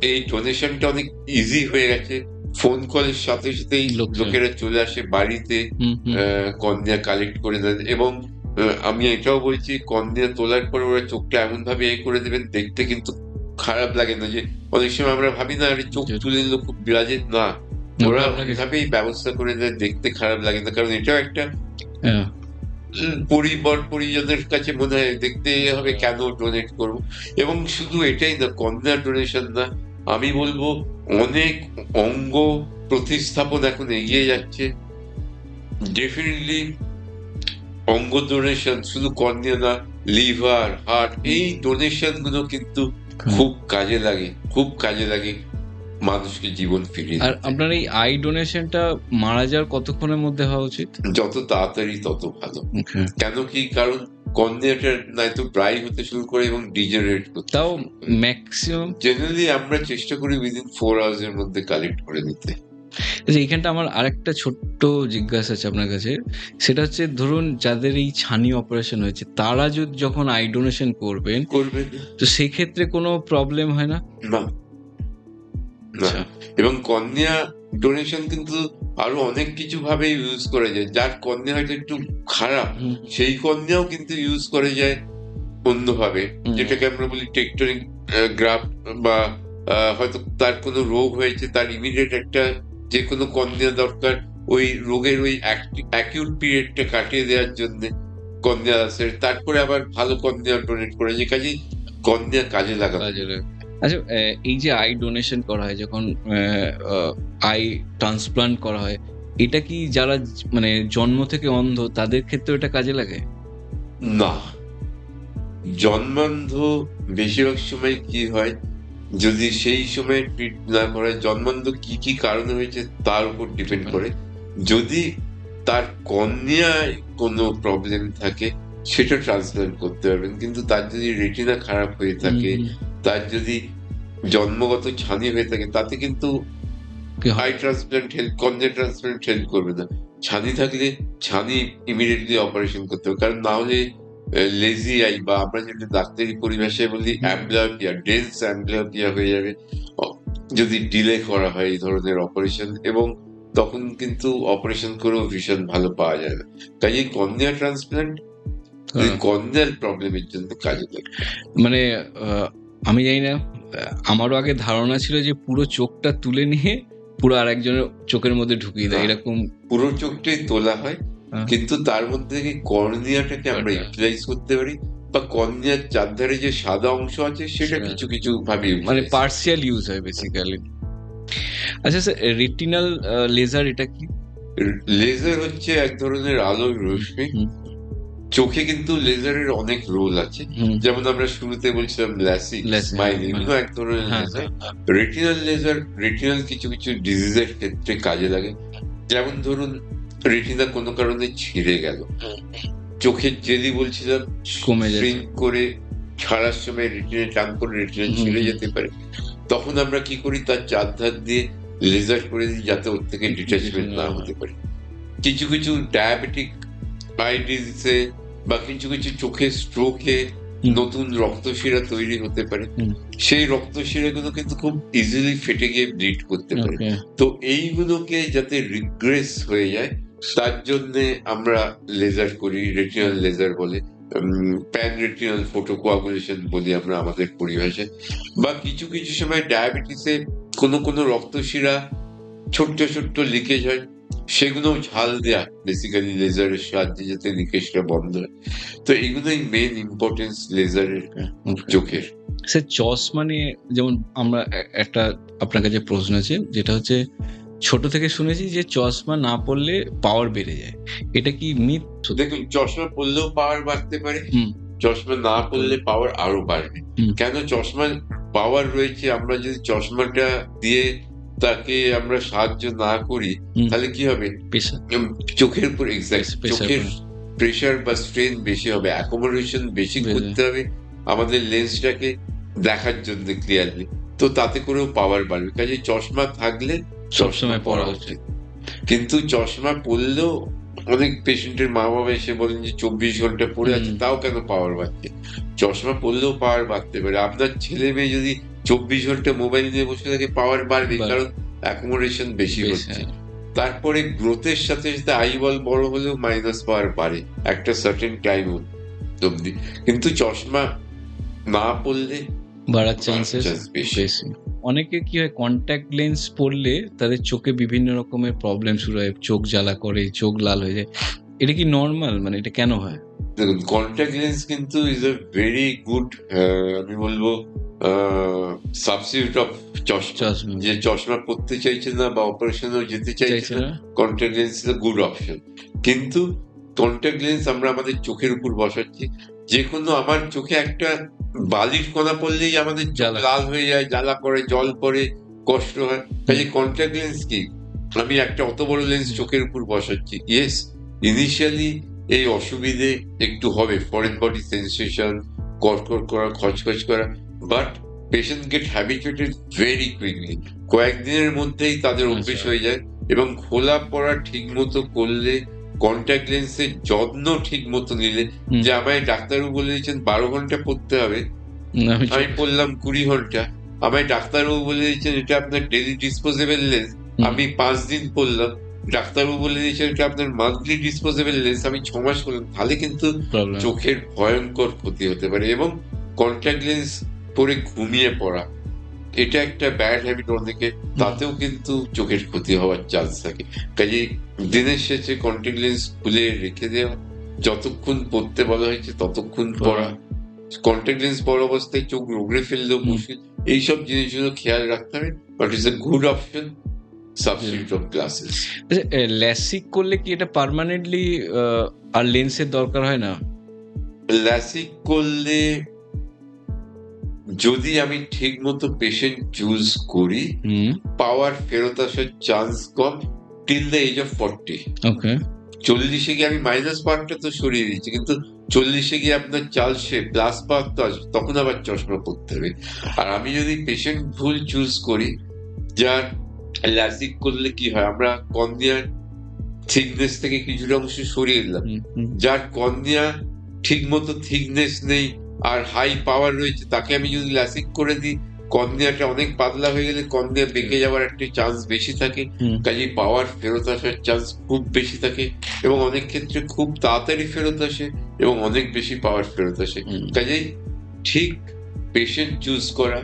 এই ডোনেশনটা অনেক ইজি হয়ে গেছে। ফোন কলের সাথে সাথেই লোকেরা চলে আসে বাড়িতে, কর্নিয়া কালেক্ট করে দেন। এবং আমি এটাও বলছি, কর্নিয়া তোলার পর ওরা চোখটা এমন ভাবে করে দেবেন, দেখতে কিন্তু খারাপ লাগে না। যে অনেক সময় আমরা ভাবি না আরে চোখ তুলে দিল খুব বিরাজে, না, ওরা ওইভাবেই ব্যবস্থা করে দেয়, দেখতে খারাপ লাগে না। কারণ এটাও একটা পরিজনের কাছে মনে হয় দেখতে হবে, কেন ডোনেট করব। এবং শুধু এটাই না, কর্নিয়া ডোনেশন না, আমি বলবো অনেক অঙ্গ প্রতিস্থাপন এখন এগিয়ে যাচ্ছে। ডেফিনেটলি অঙ্গ ডোনেশন, শুধু কর্নিয়া না, লিভার, হার্ট, এই ডোনেশন গুলো কিন্তু খুব কাজে লাগে মানুষকে জীবন ফিরিয়ে। আর আপনার এই আই ডোনেশনটা মারা যাওয়ার কতক্ষণের মধ্যে হওয়া উচিত? যত তাড়াতাড়ি তত ভালো। কেন কি, কারণ কর্নিয়াটা নয়তো ড্রাই হতে শুরু করে এবং ডিজেনারেট করতে, তাও ম্যাক্সিমাম জেনারেলি আমরা চেষ্টা করি উইদিন 4 hours এর মধ্যে কালেক্ট করে নিতে। এইখানটা আমার আরেকটা ছোট্ট জিজ্ঞাসা আছে আপনার কাছে, সেটা হচ্ছে ধরুন যাদের এই ছানি অপারেশন হয়েছে, তারা যখন আই ডোনেশন করবেন, তো সেই ক্ষেত্রে কোনো প্রবলেম হয় না? না। এবং কর্নিয়া ডোনেশন কিন্তু আরো অনেক কিছু ভাবে ইউজ করা যায়। যার কর্নিয়া হয়তো একটু খারাপ, সেই কর্নিয়াও কিন্তু ইউজ করা যায় অন্যভাবে, যেটাকে আমরা বলি টেকটনিক গ্রাফট। বা হয়তো তার কোনো রোগ হয়েছে, তার ইমিডিয়েট একটা যে কোনো কর্নিয়া দরকার, ওই রোগের ওই অ্যাকিউট পিরিয়ডটা কাটিয়ে দেওয়ার জন্য কর্নিয়া আসে, তারপরে আবার ভালো কর্নিয়া ডোনেট করে, যে কাজে কর্নিয়া কাজে লাগানো। আচ্ছা, এই যে আই ডোনেশন করা হয়, যখন আই ট্রান্সপ্লান্ট করা হয়, এটা কি যারা মানে জন্ম থেকে অন্ধ তাদের ক্ষেত্রে এটা কাজে লাগে? না, জন্মান্ধ বেশিরভাগ সময় কি হয়, যদি সেই সময় ট্রিট না করা, জন্মান্ধ কি কি কারণে হয়েছে তার উপর ডিপেন্ড করে। যদি তার কর্নিয়ায় কোনো প্রবলেম থাকে সেটা ট্রান্সপ্লান্ট করতে পারবেন, কিন্তু তার যদি রেটিনা খারাপ হয়ে থাকে, তার যদি জন্মগত ছানি হয়ে থাকে, তাতে কিন্তু I transplant help, cornea transplant help করবে না। ছানি থাকলে ছানি ইমিডিয়েটলি অপারেশন করতে হবে, কারণ না হলে লেজি আই বা আমরা যেটা ডাক্তারি পরিভাষায় বলি অ্যাম্বলিওপিয়া, ডেন্স অ্যাম্বলিওপিয়া হয়ে যাবে যদি ডিলে করা হয় এই ধরনের অপারেশন, এবং তখন কিন্তু অপারেশন করেও ভীষণ ভালো পাওয়া যায় না। কাজে কর্নিয়া ট্রান্সপ্লান্ট কর্নিয়াল প্রবলেমের জন্য কাজে লাগে। মানে আমি জানি না, আমারও আগে ধারণা ছিল যে পুরো চোখটা তুলে নিয়ে পুরো আরেকজনের চোখের মধ্যে ঢুকিয়ে দেয় এরকম। পুরো চোখটাই তোলা হয়, কিন্তু তার মধ্যে থেকে কর্নিয়াটাকে আমরা ইউটিলাইজ করতে পারি, বা কর্নিয়ার চারধারে যে সাদা অংশ আছে সেটা কিছু কিছু ভাবে মানে পার্সিয়াল ইউজ হয় বেসিক্যালি। আচ্ছা স্যার, রেটিনাল লেজার এটা কি? লেজার হচ্ছে এক ধরনের আলোর রশ্মি। চোখে কিন্তু লেজারের অনেক রোল আছে, যেমন আমরা শুরুতে বলছিলাম ল্যাসিক, স্মাইল, এগুলো এক ধরনের লেজার। রেটিনাল লেজার রেটিনাল কিছু কিছু ডিজিজের ক্ষেত্রে কাজে লাগে। যেমন ধরুন রেটিনা কোনো কারণে ছিঁড়ে গেল, চোখের জেলি বলছিলাম শ্রিঙ্ক করে ছাড়ার সময় রেটিনা টান করে রেটিনা ছিঁড়ে যেতে পারে, তখন আমরা কি করি, তার চারধার দিয়ে লেজার করে দিই যাতে ওর থেকে ডিটাচমেন্ট না হতে পারে। কিছু কিছু ডায়াবেটিক আই ডিজিজে বা কিছু কিছু চোখের স্ট্রোকে নতুন রক্তশিরা তৈরি হতে পারে, সেই রক্তশিরাগুলো কিন্তু খুব ইজিলি ফেটে গিয়ে ব্লিড করতে পারে। তো এইগুলোকে যাতে রিগ্রেস হয়ে যায় তার জন্য আমরা লেজার করি, রেটিনাল লেজার বলে, প্যান রেটিনাল ফটোকোয়াগুলেশন বলি আমরা আমাদের পরিভাষায়। বা কিছু কিছু সময় ডায়াবেটিসে কোনো কোনো রক্তশিরা ছোট্ট ছোট্ট লিকেজ হয়, সেগুলো ঝাল দেয়া বেসিক্যালি লেজারের সাহায্যে যাতে লিকেজটা বন্ধ হয়। তো এগুলোই মেন ইম্পর্টেন্স লেজারের চোখের। স্যার চশমা নিয়ে যেমন আমরা একটা আপনার কাছে প্রশ্ন আছে, যেটা হচ্ছে ছোট থেকে শুনেছি যে চশমা না পড়লে পাওয়ার বেড়ে যায়, এটা কি মিথ? দেখুন, চশমা পড়লেও পাওয়ার বাড়তে পারে, চশমা না পড়লে পাওয়ার আরো বাড়বে। কেন চশমার পাওয়ার রয়েছে, আমরা যদি চশমাটা দিয়ে তাকে আমরা সাহায্য না করি তাহলে কি হবে, চোখের উপর চোখের প্রেশার বা স্ট্রেন বেশি হবে, অ্যাকোমোডেশন বেশি করতে হবে আমাদের লেন্সটাকে দেখার জন্য ক্লিয়ারলি, তো তাতে করেও পাওয়ার বাড়বে। কাজে চশমা থাকলে সবসময় পড়া উচিত। কিন্তু চশমা পড়লেও অনেক পেশেন্টের মা বাবা এসে বলেন যে 24 ঘন্টা পড়ে আছে তাও কেন পাওয়ার বাড়ছে। চশমা পড়লেও পাওয়ার বাড়তে পারে। আপনার ছেলে মেয়ে যদি 24 ঘন্টা মোবাইল নিয়ে বসে থাকে পাওয়ার বাড়বে, কারণ অ্যাকোমোডেশন বেশি হচ্ছে। তারপরে গ্রোথের সাথে সাথে আইবল বড় হলেও মাইনাস পাওয়ার বাড়ে একটা সার্টেন টাইম অব্দি, কিন্তু চশমা না পড়লে বাড়ার চান্সেস বেশি। অনেকে কি হয়, কন্ট্যাক্ট লেন্স পরলে তাদের চোখে বিভিন্ন রকমের প্রবলেম শুরু হয়, চোখ জ্বালা করে, চোখ লাল হয়ে যায়, এটা কি নর্মাল? মানে এটা কেন হয়? দেখুন, কন্ট্যাক্ট লেন্স কিন্তু ইজ এ ভেরি গুড, আমি বলবো সাবস্টিটিউট অফ চশমা। যে চশমা পড়তে চাইছে না বা অপারেশনেও যেতে চাইছে না, contact lens is a good option. কিন্তু কন্ট্যাক্ট লেন্স আমরা আমাদের চোখের উপর বসাচ্ছি, যে কোনো আমার চোখে একটা বালির কণা পড়লেই আমাদের চোখ লাল হয়ে যায়, জ্বালা করে, জল পড়ে, কষ্ট হয়। কাজে কন্ট্যাক্ট লেন্স কি, আমি একটা অত বড় লেন্স চোখের উপর বসাচ্ছি, ইয়েস ইনিশিয়ালি এই অসুবিধে একটু হবে, ফরেন বডি সেন্সেশন, কড়কড় করা, খচখচ করা, but patient get habituated very quickly, কয়েকদিনের মধ্যেই তাদের অভ্যেস হয়ে যায়। এবং খোলা পড়া ঠিক মতো করলে, কন্ট্যাক্ট লেন্সের যত্ন ঠিক মতো নিলে, যে আমায় ডাক্তারবাবু বলে দিয়েছেন 12 ঘন্টা পড়তে হবে, আমি পড়লাম 20 ঘন্টা, আমায় ডাক্তারবাবু বলে দিয়েছেন এটা আপনার ডেলি ডিসপোজেবল লেন্স, আমি 5 দিন পড়লাম, ডাক্তারবাবু বলে দিয়েছেন এটা আপনার মান্থলি ডিসপোজেবল লেন্স, আমি 6 মাস করলাম, তাহলে কিন্তু চোখের ভয়ঙ্কর ক্ষতি হতে পারে। এবং কন্ট্যাক্ট লেন্স পরে ঘুমিয়ে পড়া, এটা একটা ব্যাড হ্যাবিট অনেকে, তাতেও কিন্তু চোখের ক্ষতি হওয়ার চান্স থাকে। কাজে দিনের শেষে কন্ট্যাক্ট লেন্স খুলে রেখে দেওয়া, যতক্ষণ পড়তে বলা হয়েছে ততক্ষণ পড়া, কন্ট্যাক্ট লেন্স পরা অবস্থায় চোখ রোগড়ে ফেললেও মুশকিল, এইসব জিনিসগুলো খেয়াল রাখতে হবে। But it's a good option, substitute of glasses. LASIK করলে কি এটা পার্মানেন্টলি আর লেন্সের দরকার হয় না? ল্যাসিক করলে যদি আমি ঠিক মতো পেশেন্ট চুজ করি, পাওয়ার ফেরত আসার চান্স কম till the age of 40। Okay. 40-এ গিয়ে আমি মাইনাস পাওয়ারটা তো সরিয়ে দিচ্ছি, কিন্তু 40-এ গিয়ে আপনার চালসে প্লাস পাওয়ার তো আসবে, তখন আবার চশমা পড়তে হবে। আর আমি যদি পেশেন্ট ভুল চুজ করি, যার ল্যাসিক করলে কি হয়, আমরা কর্নিয়ার থিকনেস থেকে কিছুটা অংশ সরিয়ে দিলাম, যার কর্নিয়া ঠিক মতো থিকনেস নেই আর হাই পাওয়ার রয়েছে, তাকে আমি যদি ল্যাসিক করে দিই, কর্নিয়াটা অনেক পাতলা হয়ে গেলে কর্নিয়া বেঁকে যাওয়ার একটা চান্স বেশি থাকে, কাজেই পাওয়ার ফেরত আসার চান্স খুব বেশি থাকে, এবং অনেক ক্ষেত্রে খুব তাড়াতাড়ি ফেরত আসে এবং অনেক বেশি পাওয়ার ফেরত আসে। কাজেই ঠিক পেশেন্ট চুজ করা,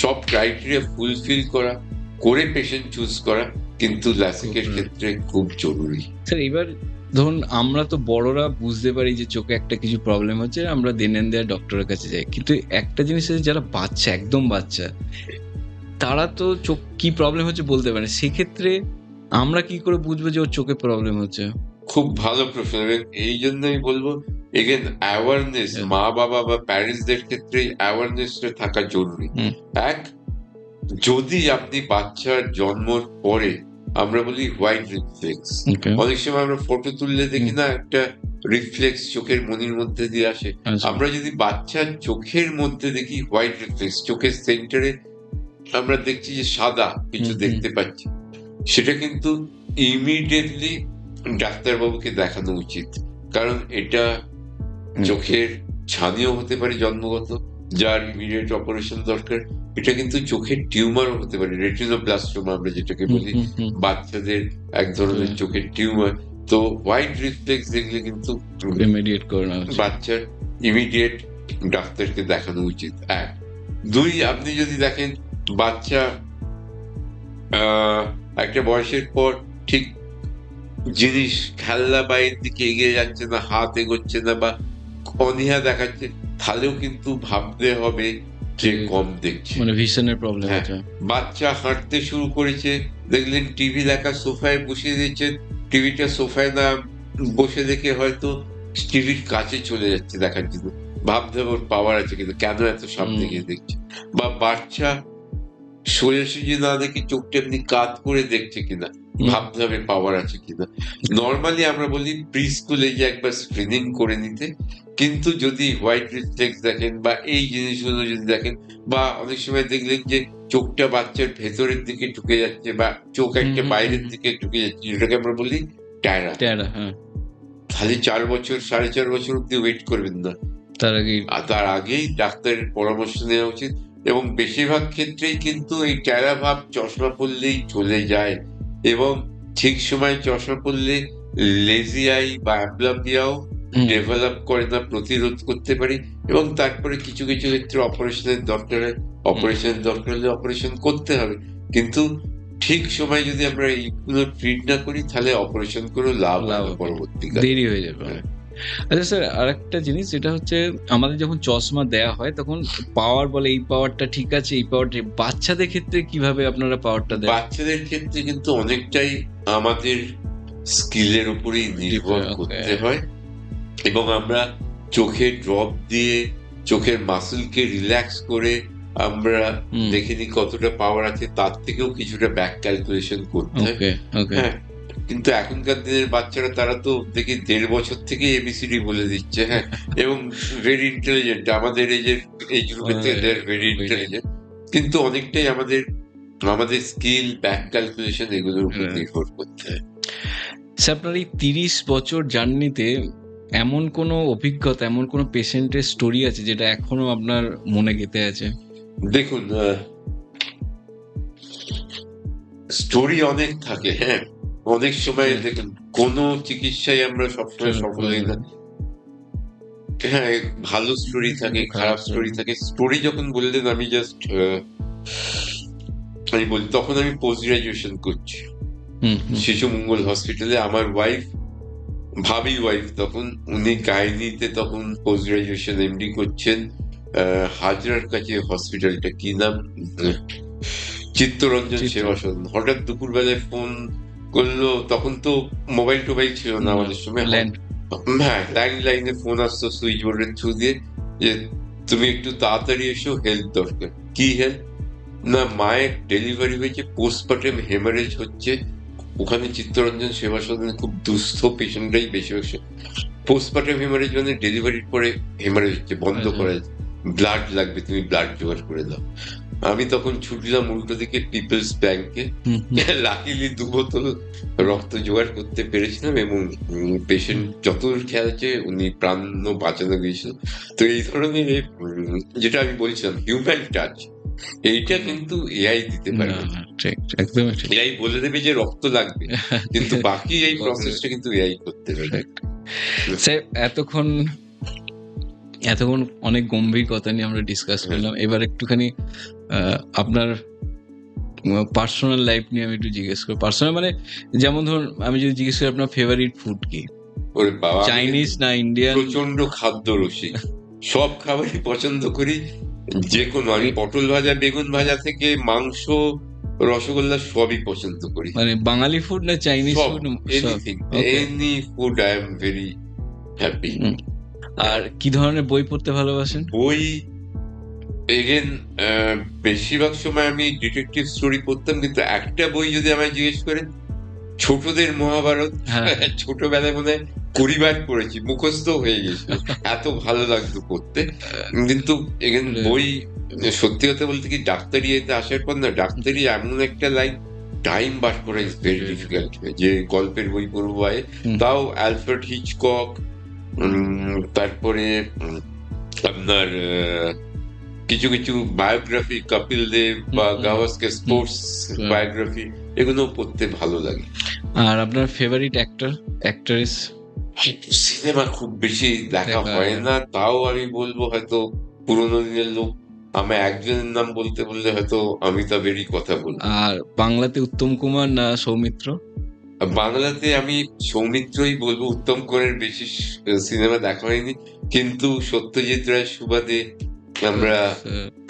সব ক্রাইটেরিয়া ফুলফিল করা করে পেশেন্ট চুজ করা কিন্তু ল্যাসিকের ক্ষেত্রে খুব জরুরি। স্যার এবার ধরুন আমরা তো বড়রা বুঝতে পারি যে চোখে একটা কিছু প্রবলেম হচ্ছে, আমরা দেন এন্ড দেয়ার ডক্টরের কাছে যাই, কিন্তু একটা জিনিস আছে যারা বাচ্চা, একদম বাচ্চা, তারা তো চোখ কি প্রবলেম হচ্ছে বলতে পারে, সেক্ষেত্রে আমরা কি করে বুঝবো যে ওর চোখে প্রবলেম হচ্ছে? খুব ভালো প্রশ্ন, এই জন্য আমি বলবো এগেন অ্যাওয়ারনেস, মা বাবা বা প্যারেন্টসদের ক্ষেত্রে অ্যাওয়ারনেসটা থাকা জরুরি। এক, যদি আপনি বাচ্চার জন্মর পরে, আমরা বলি হোয়াইট রিফ্লেক্স, অনেক সময় আমরা ফটো তুললে দেখি না একটা রিফ্লেক্স চোখের মনির মধ্যে দিয়ে আসে, আমরা যদি বাচ্চার চোখের মধ্যে দেখি হোয়াইট রিফ্লেক্স, চোখের সেন্টারে আমরা দেখছি যে সাদা কিছু দেখতে পাচ্ছি, সেটা কিন্তু ইমিডিয়েটলি ডাক্তারবাবুকে দেখানো উচিত, কারণ এটা চোখের ছানিও হতে পারে জন্মগত, যার ইমিডিয়েট অপারেশন দরকার। এটা কিন্তু চোখের টিউমারও হতে পারে, রেটিনোব্লাস্টোমা আমরা যেটাকে বলি, বাচ্চাদের এক ধরনের চোখের টিউমার। তো হোয়াইট রিফ্লেক্স দেখলে কিন্তু ইমিডিয়েট করোনা বাচ্চার ইমিডিয়েট ডাক্তারকে দেখানো উচিত। এক, দুই, আপনি যদি দেখেন বাচ্চা একটা বয়সের পর ঠিক জিনিস খেলনা বাইরের দিকে এগিয়ে যাচ্ছে না, হাত এগোচ্ছে না বা অনীহা দেখাচ্ছে, তাহলেও কিন্তু ভাবতে হবে যে কম দেখছে, মানে ভিশনের প্রবলেম আছে। বাচ্চা হাঁটতে শুরু করেছে, দেখলেন টিভি দেখা সোফায় বসিয়ে দিয়েছেন, টিভিটা সোফায় না বসে দেখে হয়তো টিভির কাছে চলে যাচ্ছে দেখার জন্য, ভাবতে হবে ওর পাওয়ার আছে কিন্তু কেন এত সামনে গিয়ে দেখছে। বা বাচ্চা সোজাসুজি না দেখে চোখটা এমনি কাত করে দেখছে কিনা, ভাবতে হবে পাওয়ার আছে কিনা। নর্মালি আমরা বলি প্রি স্কুলে যে একবার স্ক্রিনিং করে নিতে, কিন্তু যদি হোয়াইট রিফ্লেক্স দেখেন বা এই জিনিসগুলো যদি দেখেন, বা অনেক সময় দেখলেন যে চোখটা বাচ্চার ভেতরের দিকে ঢুকে যাচ্ছে বা চোখ একটা বাইরের দিকে ঢুকে যাচ্ছে, যেটাকে আমরা বলি ট্যারা, খালি 4 বছর 4.5 বছর অব্দি ওয়েট করবেন না, তার আগেই ডাক্তারের পরামর্শ নেওয়া উচিত। এবং বেশিরভাগ ক্ষেত্রেই কিন্তু এই ট্যারা ভাব চশমা পড়লেই চলে যায়, এবং ঠিক সময় চশমা পড়লে লেজি আই বা অ্যাম্বলিওপিয়াও ডেভেলপ করে না, প্রতিরোধ করতে পারি, এবং তারপরে কিছু কিছু ক্ষেত্রে অপারেশনের দরকার হলে অপারেশন করতে হবে, কিন্তু ঠিক সময় যদি আমরা এইগুলো ট্রিট না করি তাহলে অপারেশন করে লাভ পরবর্তীকালে দেরি হয়ে যাবে। আচ্ছা স্যার, আরেকটা জিনিস যেটা হচ্ছে আমাদের যখন চশমা দেয়া হয় তখন পাওয়ার বলে এই পাওয়ারটা ঠিক আছে, এই পাওয়ারটা, বাচ্চাদের ক্ষেত্রে কিভাবে আপনারা পাওয়ারটা দেন? বাচ্চাদের ক্ষেত্রে কিন্তু অনেকটাই আমাদের স্কিলের উপরেই নির্ভর করতে হয়, এবং আমরা চোখে ড্রপ দিয়ে চোখের মাসেলকে রিল্যাক্স করে আমরা দেখে নিই কতটা পাওয়ার আছে, তার থেকেও কিছুটা ব্যাক ক্যালকুলেশন করতে হয়। হ্যাঁ, কিন্তু এখনকার দিনের বাচ্চারা তারা তো দেখি 1.5 বছর থেকে এবিসিডি বলে দিচ্ছে, হ্যাঁ, এবং ভেরি ইন্টেলিজেন্ট, আমাদের এই গ্রুপের থেকে ভেরি ইন্টেলিজেন্ট, কিন্তু অনেকটাই আমাদের স্কিল, ব্যাক ক্যালকুলেশন এগুলোর উপর নির্ভর করতে হয়। আপনার এই 30 বছর জার্নিতে এমন কোনো অভিজ্ঞতা, এমন কোনো পেশেন্টের স্টোরি আছে যেটা এখনো আপনার মনে গেঁথে আছে? দেখুন, স্টোরি অনেক থাকে, হ্যাঁ, অনেক সময় দেখুন কোনো চিকিৎসায় আমরা সবসময় সফল হই না, হ্যাঁ, ভালো স্টোরি থাকে, খারাপ স্টোরি থাকে। স্টোরি যখন বললেন আমি জাস্ট আমি বলি, তখন আমি পোস্ট গ্রাজুয়েশন করছি শিশু মঙ্গল হসপিটালে, আমার ওয়াইফ, ভাবি ওয়াইফ তখন, উনি গাইনিতে তখন পোস্ট গ্রাজুয়েশন এমডি করছেন, হাজরার কাছে হসপিটালটা কি নাম, চিত্তরঞ্জন সেবা সদন। হঠাৎ দুপুরবেলায় ফোন করলো, তখন তো মোবাইল টোবাইল ছিল না আমাদের সময়। হ্যাঁ, ল্যান্ডলাইনে ফোন আসতো সুইচ বোর্ডের থ্রু দিয়ে, যে তুমি একটু তাড়াতাড়ি এসো, হেল্প দরকার। কি হেল্প? না, মায়ের ডেলিভারি হয়েছে, পোস্টপার্টাম হেমারেজ হচ্ছে। ওখানে চিত্তরঞ্জন সেবা সদনে খুব দুস্থ পেশেন্টরাই বেশি পোস্টপার্টাম হেমারেজ, মানে ডেলিভারির পরে হেমারেজ হচ্ছে, বন্ধ করা, ব্লাড লাগবে, তুমি ব্লাড জোগাড় করে দাও। আমি তখন ছুটলাম উল্টো দিকে পিপলস ব্যাংকে, লাকিলি 2 বোতল রক্ত জোগাড় করতে পেরেছিলাম, এবং পেশেন্ট যতদূর খেয়াল আছে উনি প্রাণ বাঁচানো গিয়েছিল। তো এই ধরনের যেটা আমি বলছিলাম হিউম্যান টাচ, এইটা কিন্তু এআই দিতে পারবে না। একদম এআই বলে দেবে যে রক্ত লাগবে, কিন্তু বাকি এই প্রসেসটা কিন্তু এআই করতে পারবে। এতক্ষণ অনেক গম্ভীর কথা নিয়ে আমরা ডিসকাস করলাম। এবার একটুখানি আপনার পার্সোনাল লাইফ নিয়ে আমি একটু জিজ্ঞেস করি। পার্সোনাল মানে যেমন ধরুন, আমি যদি জিজ্ঞেস করি আপনার ফেভারিট ফুড কি? ওরে বাবা, চাইনিজ না ইন্ডিয়ান? প্রচন্ড খাদ্য রসিক, সব খাবারই পছন্দ করি। যে কোনো, আমি পটল ভাজা, বেগুন ভাজা থেকে মাংস, রসগোল্লা সবই পছন্দ করি। মানে বাঙালি ফুড না Chinese food? Anything, any food I am very happy. আর কি ধরনের বই পড়তে ভালোবাসেন? বই এগেন বেশিরভাগ সময় আমি ডিটেকটিভ স্টোরি পড়তাম, কিন্তু একটা বই যদি আমায় জিজ্ঞেস করেন, ছোটদের মহাভারত, ছোটবেলায় মনে হয় 20 বার পড়েছি, মুখস্থ হয়ে গেছে, এত ভালো লাগতো পড়তে। কিন্তু এগেন বই, সত্যি কথা বলতে কি, ডাক্তারি এতে আসার পর না, ডাক্তারি এমন একটা লাইন, টাইম বার করা ইজ ভেরি ডিফিকাল্ট। যে গল্পের বই পড়বো, তাও অ্যালফ্রেড হিচকক, তারপরে আপনার কিছু কিছু বায়োগ্রাফি, কপিল দেব বা গাভাস্কার স্পোর্টস বায়োগ্রাফি, এগুলো পড়তে ভালো লাগে। আর আপনার ফেভারিট অ্যাক্টর, অ্যাক্ট্রেস? সিনেমা খুব বেশি দেখা হয় না, তাও আমি বলবো হয়তো পুরোনো দিনের লোক, আমি একজনের নাম বলতে বললে হয়তো অমিতাভেরই কথা বলবো। আর বাংলাতে উত্তম কুমার না সৌমিত্র? বাংলাতে আমি সৌমিত্রই বলবো। উত্তম কুমারের বেশি সিনেমা দেখা হয়নি, কিন্তু সত্যজিৎ রায়ের সুবাদে আমরা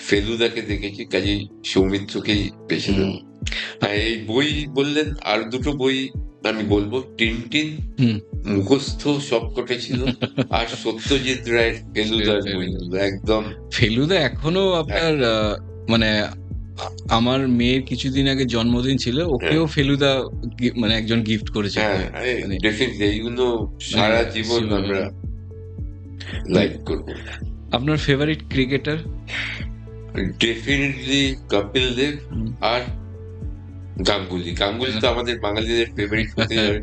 ফেলুদাকে দেখেছি, কাজেই সৌমিত্রকেই বেছে দেবো। এই বই বললেন, আর দুটো বই আমি বলবো, টিনটিন মুখস্থ সবকটা ছিল, আর সত্যজিৎ রায়ের ফেলুদার বইগুলো একদম। ফেলুদা এখনো আপনার মানে আমার মেয়ের কিছুদিন আগে জন্মদিন ছিল, ওকেও ফেলুদা মানে একজন গিফট করেছে। ডেফিনেটলি এইগুলো সারা জীবন আমরা লাইক করব। আপনার favourite cricketer? Definitely Kapil Dev আর গাঙ্গুলি। গাঙ্গুলি তো আমাদের বাঙালিদের ফেভারিট হতে যাবে।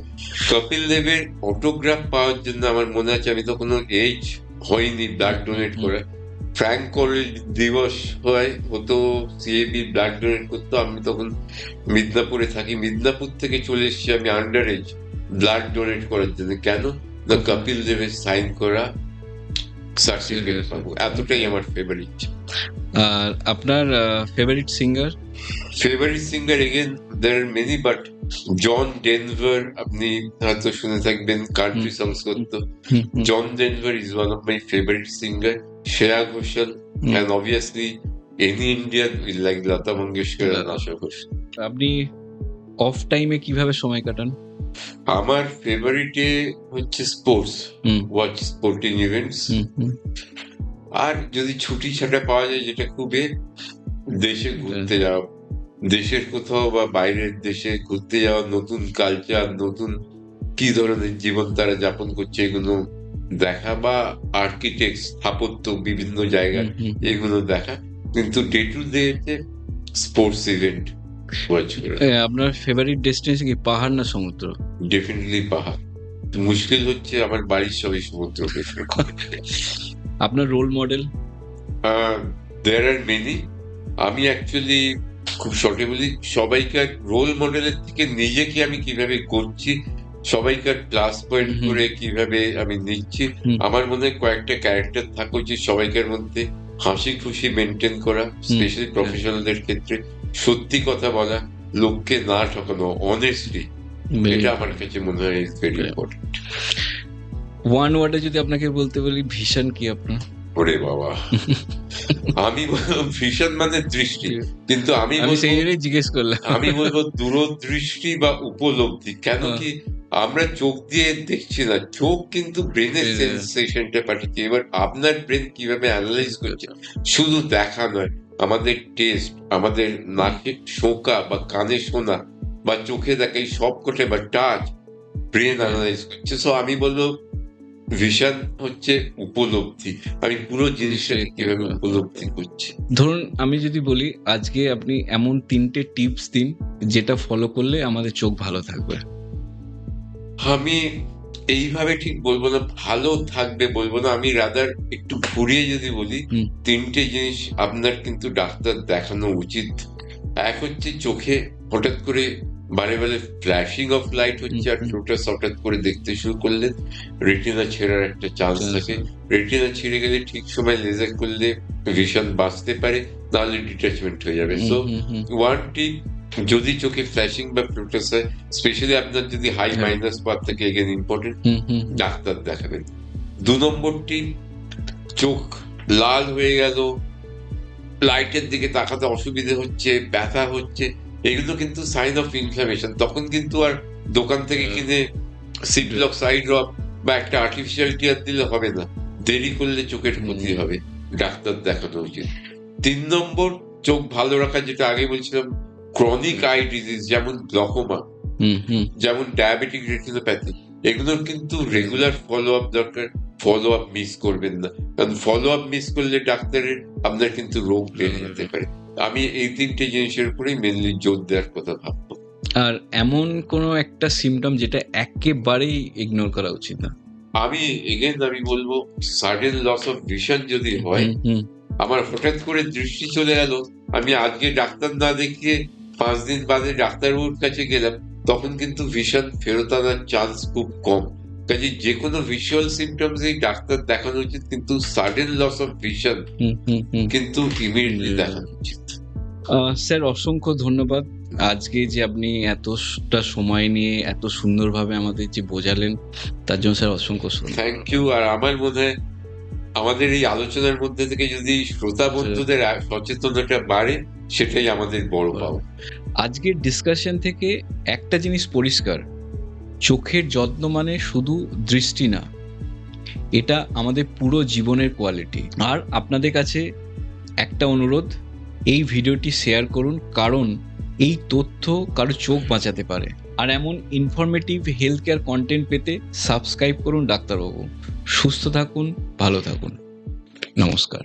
কপিল দেবের অটোগ্রাফ পাওয়ার জন্য আমার মনে আছে, আমি তো কোনো এজ হয়নি ব্লাড ডোনেট করে, ফ্র্যাঙ্ক কোরেল দিবস হতো, সিএবি ব্লাড ডোনেট করতো। আমি তখন মিদনাপুরে থাকি, মিদনাপুর থেকে চলে এসেছি আমি আন্ডার এজ ব্লাড ডোনেট করার জন্য। কেন না, কপিল দেবের সাইন করা সার্টিফিকেট পাবো, এতটাই আমার ফেভারিট। আর আপনার favourite singer? Favourite singer again there are many, but John Denver, আপনি হয়তো শুনে থাকবেন, কান্ট্রি সংস করতো। John Denver is one of my favourite singer. Shreya Ghoshal, and obviously any Indian will like Lata Mangeshkar আর আশা ঘোষাল। আপনি অফ টাইমে কিভাবে সময় কাটান? আমার ফেভারিটে হচ্ছে স্পোর্টস, ওয়াচ স্পোর্টিং ইভেন্টস। আর যদি ছুটি ছাটা পাওয়া যায়, যেটা খুবই, দেশে ঘুরতে যাওয়া, দেশের কোথাও বা বাইরের দেশে ঘুরতে যাওয়া, নতুন কালচার, নতুন কি ধরনের জীবন তারা যাপন করছে এগুলো দেখা, বা আর্কিটেক্ট, স্থাপত্য বিভিন্ন জায়গায় এগুলো দেখা। কিন্তু day to day sports event watch করা। আপনার ফেভারিট ডেস্টিনেশন কি, পাহাড় না সমুদ্র? ডেফিনেটলি পাহাড়। মুশকিল হচ্ছে আমার বাড়ির সবাই সমুদ্র প্রেফার করে। আপনার role model? There are many. আমি অ্যাকচুয়ালি খুব শর্টে বলি, সবাইকার রোল মডেলের থেকে নিজেকে আমি কিভাবে করছি, সবাইকার প্লাস পয়েন্ট করে কিভাবে আমি নিচ্ছি। আমার মনে হয় কয়েকটা ক্যারেক্টার থাকা উচিত সবাইকার মধ্যে। হাসি খুশি মেনটেন করা, স্পেশালি প্রফেশনালদের ক্ষেত্রে, সত্যি কথা বলা, লোককে না ঠকানো, অনেস্টলি, এটা আমার কাছে মনে হয় ইজ ভেরি ইম্পর্টেন্ট। ওয়ান ওয়ার্ডে যদি আপনাকে বলতে বলি, ভিশন কি আপনার? ওরে বাবা, আমি বলবো ভিশন মানে দৃষ্টি, কিন্তু আমি সেই বলবো জন্যই জিজ্ঞেস করলাম। আমি বলবো দূরদৃষ্টি বা উপলব্ধি। কেন কি আমরা চোখ দিয়ে দেখছি না, চোখ কিন্তু ব্রেনের Brain-এ। সেন্সেশনটা পাঠাচ্ছে। এবার আপনার ব্রেন কিভাবে অ্যানালাইজ করছে, শুধু দেখা নয়, আমাদের টেস্ট, আমাদের নাকে শোকা বা কানে শোনা বা চোখে দেখা, এই সব কটে বা টাচ ব্রেন অ্যানালাইজ করছে। সো আমি বলবো ভিশন হচ্ছে উপলব্ধি, আমি পুরো জিনিসটাকে কিভাবে উপলব্ধি করছি। ধরুন আমি যদি বলি আজকে আপনি এমন 3টে টিপস দিন যেটা ফলো করলে আমাদের চোখ ভালো থাকবে। আমি এইভাবে ঠিক বলবো না, ভালো থাকবে বলবো না, আমি রাদার একটু ঘুরিয়ে যদি বলি, 3টে জিনিস আপনার কিন্তু ডাক্তার দেখানো উচিত। এক হচ্ছে চোখে হঠাৎ করে বারে বারে ফ্ল্যাশিং অফ লাইট হচ্ছে, আর ফ্লোটাস হঠাৎ করে দেখতে শুরু করলে রেটিনা ছেঁড়ার একটা চান্স থাকে। রেটিনা ছিঁড়ে গেলে ঠিক সময় লেজার করলে ভিশন বাঁচতে পারে, নাহলে ডিটাচমেন্ট হয়ে যাবে। সো ওয়ান টিপ, যদি চোখে ফ্ল্যাশিং বা ফ্লোটাস হয়, স্পেশালি আপনার যদি হাই মাইনাস পাওয়ার থাকে, এগেন ইম্পর্টেন্ট, ডাক্তার দেখাবেন। 2 নম্বরটি, চোখ লাল হয়ে গেল, লাইটের দিকে তাকাতে অসুবিধে হচ্ছে, ব্যথা হচ্ছে, এগুলো কিন্তু সাইন অফ ইনফ্লামেশন। তখন কিন্তু আর দোকান থেকে কিনে সিপ্লক্স আই ড্রপ বা একটা আর্টিফিশিয়াল টিয়ার দিলে হবে না, দেরি করলে চোখের ক্ষতি হবে, ডাক্তার দেখানো উচিত। 3 নম্বর, চোখ ভালো রাখা, যেটা আগে বলছিলাম, ক্রনিক আই ডিজিজ যেমন গ্লকোমা, যেমন ডায়াবেটিক রেটিনোপ্যাথি, এগুলোর কিন্তু রেগুলার ফলো আপ দরকার। ফলো আপ মিস করবেন না, কারণ ফলো আপ মিস করলে ডাক্তারের আপনার কিন্তু রোগ বেড়ে যেতে পারে। আমি এই 3টে জিনিসের উপরেই মেনলি জোর দেওয়ার কথা ভাববো। আর এমন কোনো একটা সিমটম যেটা একেবারেই ইগনোর করা উচিত না? আমি বলবো সাডেন লস অফ ভিশন যদি হয়, আমার হঠাৎ করে দৃষ্টি চলে গেল, আমি আজকে ডাক্তার না দেখিয়ে 5 দিন বাদে ডাক্তারবাবুর কাছে গেলাম, তখন কিন্তু ভিশন ফেরত আনার চান্স খুব কম। কাজে যে কোনো ভিজুয়াল সিমটমস এই ডাক্তার দেখানো উচিত, কিন্তু সাডেন লস অফ ভিশন কিন্তু ইমিডিয়েটলি দেখানো উচিত। স্যার অসংখ্য ধন্যবাদ, আজকে যে আপনি এতটা সময় নিয়ে এত সুন্দরভাবে আমাদের যে বোঝালেন তার জন্য স্যার অসংখ্য থ্যাংক ইউ। আর আমার মনে হয় আমাদের এই আলোচনার মধ্যে থেকে যদি শ্রোতা বন্ধুদের সচেতনতা বাড়ে, সেটাই আমাদের বড় পাওয়া। আজকের ডিসকাশন থেকে একটা জিনিস পরিষ্কার, চোখের যত্ন মানে শুধু দৃষ্টি না, এটা আমাদের পুরো জীবনের কোয়ালিটি। আর আপনাদের কাছে একটা অনুরোধ, এই ভিডিওটি শেয়ার করুন, কারণ এই তথ্য কারো চোখ বাঁচাতে পারে। আর এমন ইনফরমেটিভ হেলথ কেয়ার কন্টেন্ট পেতে সাবস্ক্রাইব করুন ডাক্তারবাবু। সুস্থ থাকুন, ভালো থাকুন, নমস্কার।